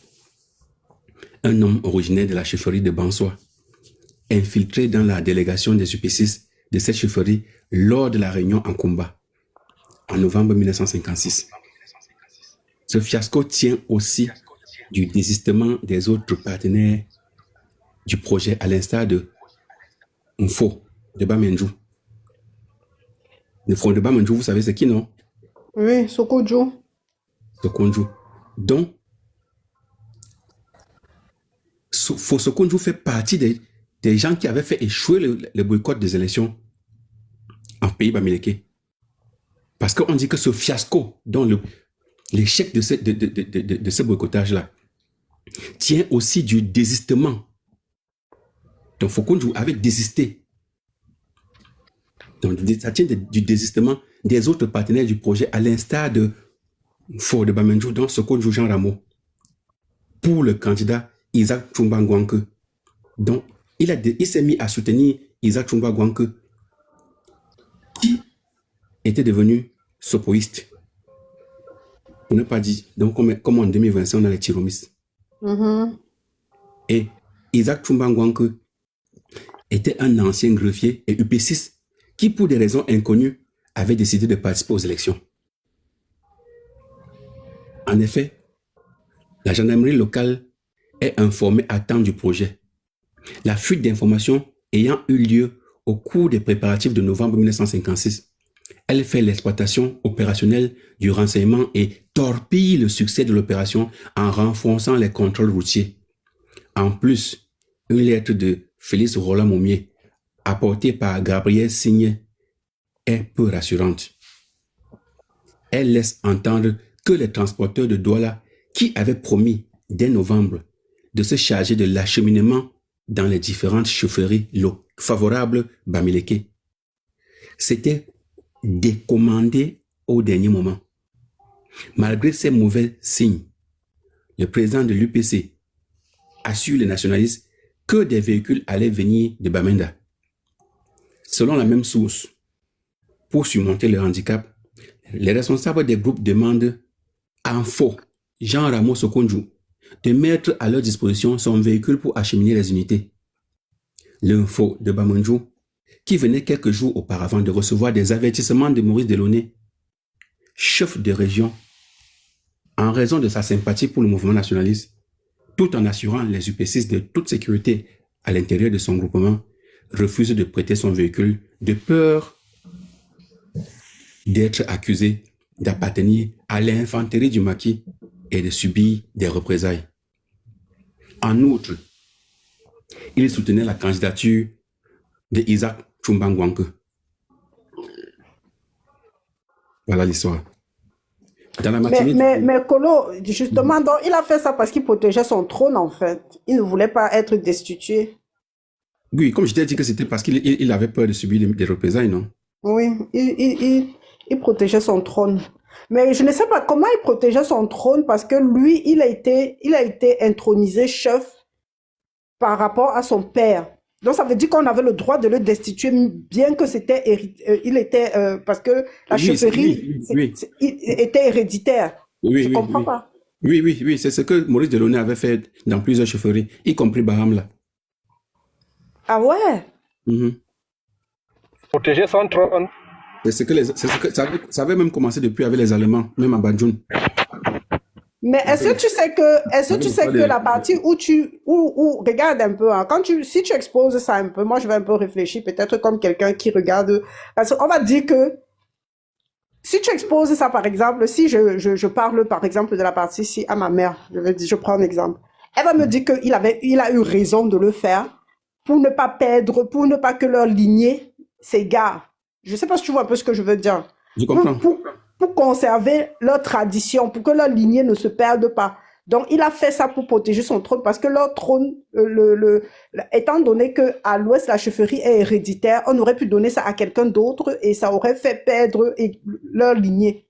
un homme originaire de la chefferie de Bansoa, infiltré dans la délégation des UP6 de cette chefferie lors de la réunion en Kumba, en novembre 1956. Ce fiasco tient aussi du désistement des autres partenaires du projet, à l'instar de Mfo de Bamenjou. Le front de Bamenjou, vous savez c'est qui, non? Oui, Sokojo. Sokonjo. Donc, Sokonjo fait partie des gens qui avaient fait échouer le boycott des élections en pays Bamileke. Parce qu'on dit que ce fiasco, dont l'échec de ce boycottage-là, tient aussi du désistement. Donc, Fokonjo avait désisté. Donc, ça tient du désistement des autres partenaires du projet, à l'instar de Fort de Bamenjou, donc Sokonjo Jean Rameau, pour le candidat Isaac Chumba Ngwanke. Donc, il s'est mis à soutenir Isaac Chumba Ngwanke, qui était devenu sopoïste. Pour ne pas dire, donc comme en 2025, on a les tyromistes. Et Isaac Chumba Ngwanke était un ancien greffier et UP6 qui, pour des raisons inconnues, avait décidé de participer aux élections. En effet, la gendarmerie locale est informée à temps du projet. La fuite d'informations ayant eu lieu au cours des préparatifs de novembre 1956, elle fait l'exploitation opérationnelle du renseignement et torpille le succès de l'opération en renforçant les contrôles routiers. En plus, une lettre de Félix Roland Moumier, apportée par Gabriel Signet, est peu rassurante. Elle laisse entendre que les transporteurs de Douala, qui avaient promis dès novembre de se charger de l'acheminement dans les différentes chaufferies favorables Bamileke, s'étaient décommandés au dernier moment. Malgré ces mauvais signes, le président de l'UPC assure les nationalistes que des véhicules allaient venir de Bamenda. Selon la même source, pour surmonter le handicap, les responsables des groupes demandent à Info, Jean Ramos Sokonjo, de mettre à leur disposition son véhicule pour acheminer les unités. L'Info de Bamenjou, qui venait quelques jours auparavant de recevoir des avertissements de Maurice Delaunay, chef de région, en raison de sa sympathie pour le mouvement nationaliste, tout en assurant les UP6 de toute sécurité à l'intérieur de son groupement, refuse de prêter son véhicule de peur d'être accusé d'appartenir à l'infanterie du maquis et de subir des représailles. En outre, il soutenait la candidature de Isaac Chumba Ngwanke. Voilà l'histoire. Dans la matinée Mais Kolo, justement, donc, il a fait ça parce qu'il protégeait son trône, en fait. Il ne voulait pas être destitué. Oui, comme je t'ai dit que c'était parce qu'il avait peur de subir des représailles, non? Oui, il protégeait son trône. Mais je ne sais pas comment il protégeait son trône parce que lui, il a été intronisé chef par rapport à son père. Donc, ça veut dire qu'on avait le droit de le destituer, bien que il était, parce que la chefferie était héréditaire. Oui, Je oui, comprends oui. pas. Oui, c'est ce que Maurice Delaunay avait fait dans plusieurs chefferies, y compris Baham, là. Ah ouais? Mhm. Protéger son trône. Ça avait même commencé depuis avec les Allemands, même à Banjul. Mais est-ce que tu sais que la partie où regarde un peu, hein, si tu exposes ça un peu, moi je vais un peu réfléchir, peut-être comme quelqu'un qui regarde, parce qu'on va dire que si tu exposes ça, par exemple, si je parle, par exemple, de la partie ici à ma mère, je prends un exemple. Elle va me dire il a eu raison de le faire pour ne pas perdre, pour ne pas que leur lignée s'égare. Je sais pas si tu vois un peu ce que je veux dire. Je comprends. Pour conserver leur tradition, pour que leur lignée ne se perde pas. Donc, il a fait ça pour protéger son trône, parce que leur trône, étant donné que à l'ouest, la chefferie est héréditaire, on aurait pu donner ça à quelqu'un d'autre et ça aurait fait perdre leur lignée.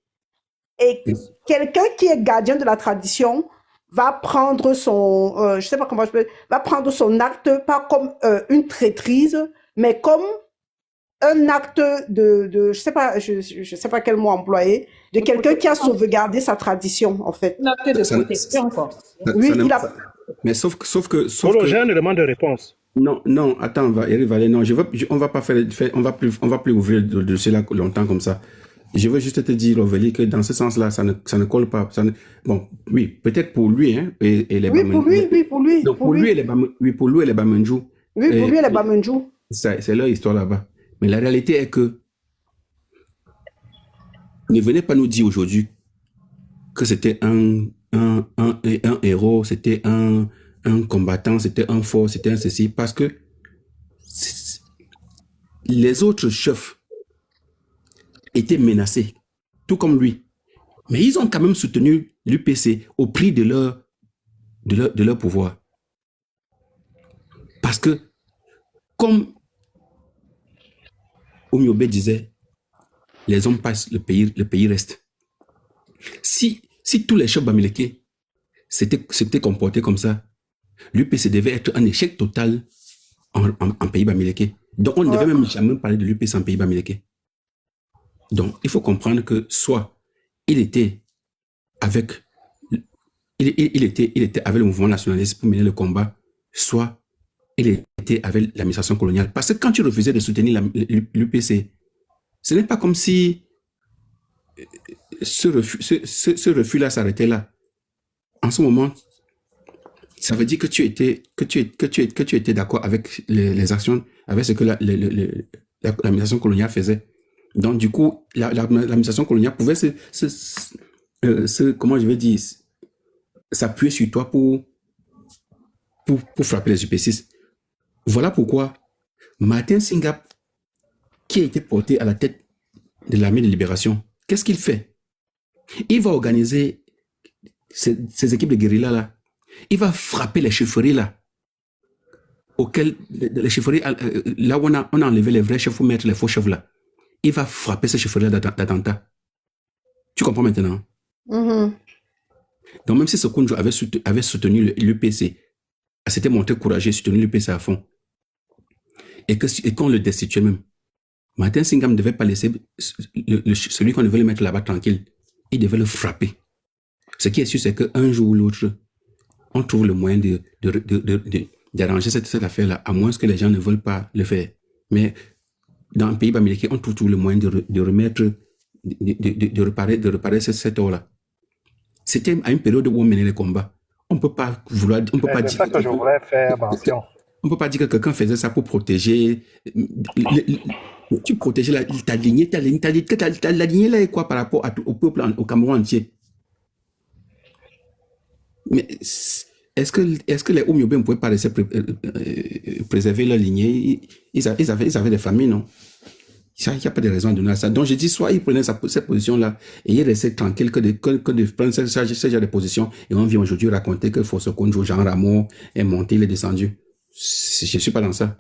Et quelqu'un qui est gardien de la tradition va prendre son, je sais pas comment je peux, va prendre son acte pas comme une traîtrise, mais comme un acte je sais pas quel mot employer, de quelqu'un qui a sauvegardé sa tradition, en fait. Un acte de protection, quoi. Oui, Mais sauf que... J'ai une demande de réponse. Non, attends, Eric Vallée, non, on va pas on va plus ouvrir le dossier là longtemps comme ça. Je veux juste te dire, Ovélie, que dans ce sens-là, ça ne colle pas. Bon, oui, peut-être pour lui, hein, et les Bamendjou. Oui, pour lui. Donc, pour lui et les Bamendjou. Oui, pour lui et les Bamendjou. C'est leur histoire là-bas. Mais la réalité est que ne venez pas nous dire aujourd'hui que c'était un héros, c'était un combattant, c'était un fort, c'était un ceci, parce que les autres chefs étaient menacés, tout comme lui. Mais ils ont quand même soutenu l'UPC au prix de leur pouvoir. Parce que, comme Oumiobe disait, les hommes passent, le pays reste. Si tous les chefs bamileke s'étaient comportés comme ça, l'UPC devait être un échec total en pays bamileke. Donc, on ne devait même jamais parler de l'UPC en pays bamileke. Donc, il faut comprendre que soit il était avec le mouvement nationaliste pour mener le combat, soit il était avec l'administration coloniale. Parce que quand tu refusais de soutenir l'UPC, ce n'est pas comme si ce refus-là s'arrêtait là. En ce moment, ça veut dire que tu étais d'accord avec les actions, avec ce que l'administration coloniale faisait. Donc, du coup, l'administration coloniale pouvait comment je vais dire, s'appuyer sur toi pour frapper les UPCistes. Voilà pourquoi Martin Singap, qui a été porté à la tête de l'armée de libération, qu'est-ce qu'il fait? Il va organiser ces équipes de guérilla là. Il va frapper les chefferies là, les chefferies là où on a enlevé les vrais chefs pour mettre les faux chefs là. Il va frapper ces chefferies là d'attentats. Tu comprends maintenant? Mm-hmm. Donc même si Sekounjo avait soutenu l'UPC, s'était montré courageux, soutenu l'UPC à fond, et qu'on le destituait même, Martin Singam ne devait pas laisser celui qu'on devait le mettre là-bas tranquille. Il devait le frapper. Ce qui est sûr, c'est qu'un jour ou l'autre, on trouve le moyen d'arranger cette affaire-là, à moins que les gens ne veulent pas le faire. Mais dans un pays bamileke, on trouve le moyen de remettre, de réparer cette eau-là. C'était à une période où on menait les combats. On ne peut pas vouloir... On peut pas dire ça que je voulais faire mention. On ne peut pas dire que quelqu'un faisait ça pour protéger... Tu protégeais ta lignée, la lignée là est quoi par rapport au peuple, au Cameroun entier? Mais est-ce que les Oumiobe ne pouvaient pas laisser préserver leur lignée? Ils avaient des familles, non? Il n'y a pas de raison de donner à ça. Donc je dis, soit ils prenaient cette position-là et ils restaient tranquilles que de prendre ce genre de position, et on vient aujourd'hui raconter que Fosso Konjo, Jean Rameau est monté, il est descendu. Je ne suis pas dans ça.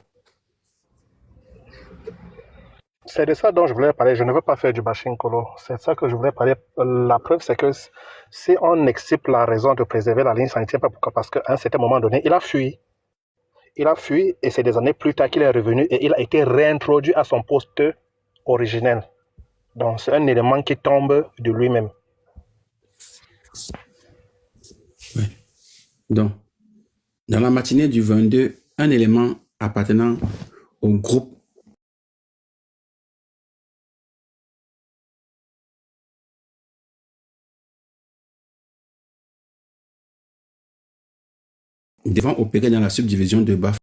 C'est de ça dont je voulais parler. Je ne veux pas faire du bashing colo. C'est ça que je voulais parler. La preuve, c'est que si on excipe la raison de préserver la ligne sanitaire, pourquoi? Parce qu'à un certain moment donné, il a fui. Il a fui et c'est des années plus tard qu'il est revenu et il a été réintroduit à son poste originel. Donc c'est un élément qui tombe de lui-même. Ouais. Donc, dans la matinée du 22, un élément appartenant au groupe devant opérer dans la subdivision de Bafoussam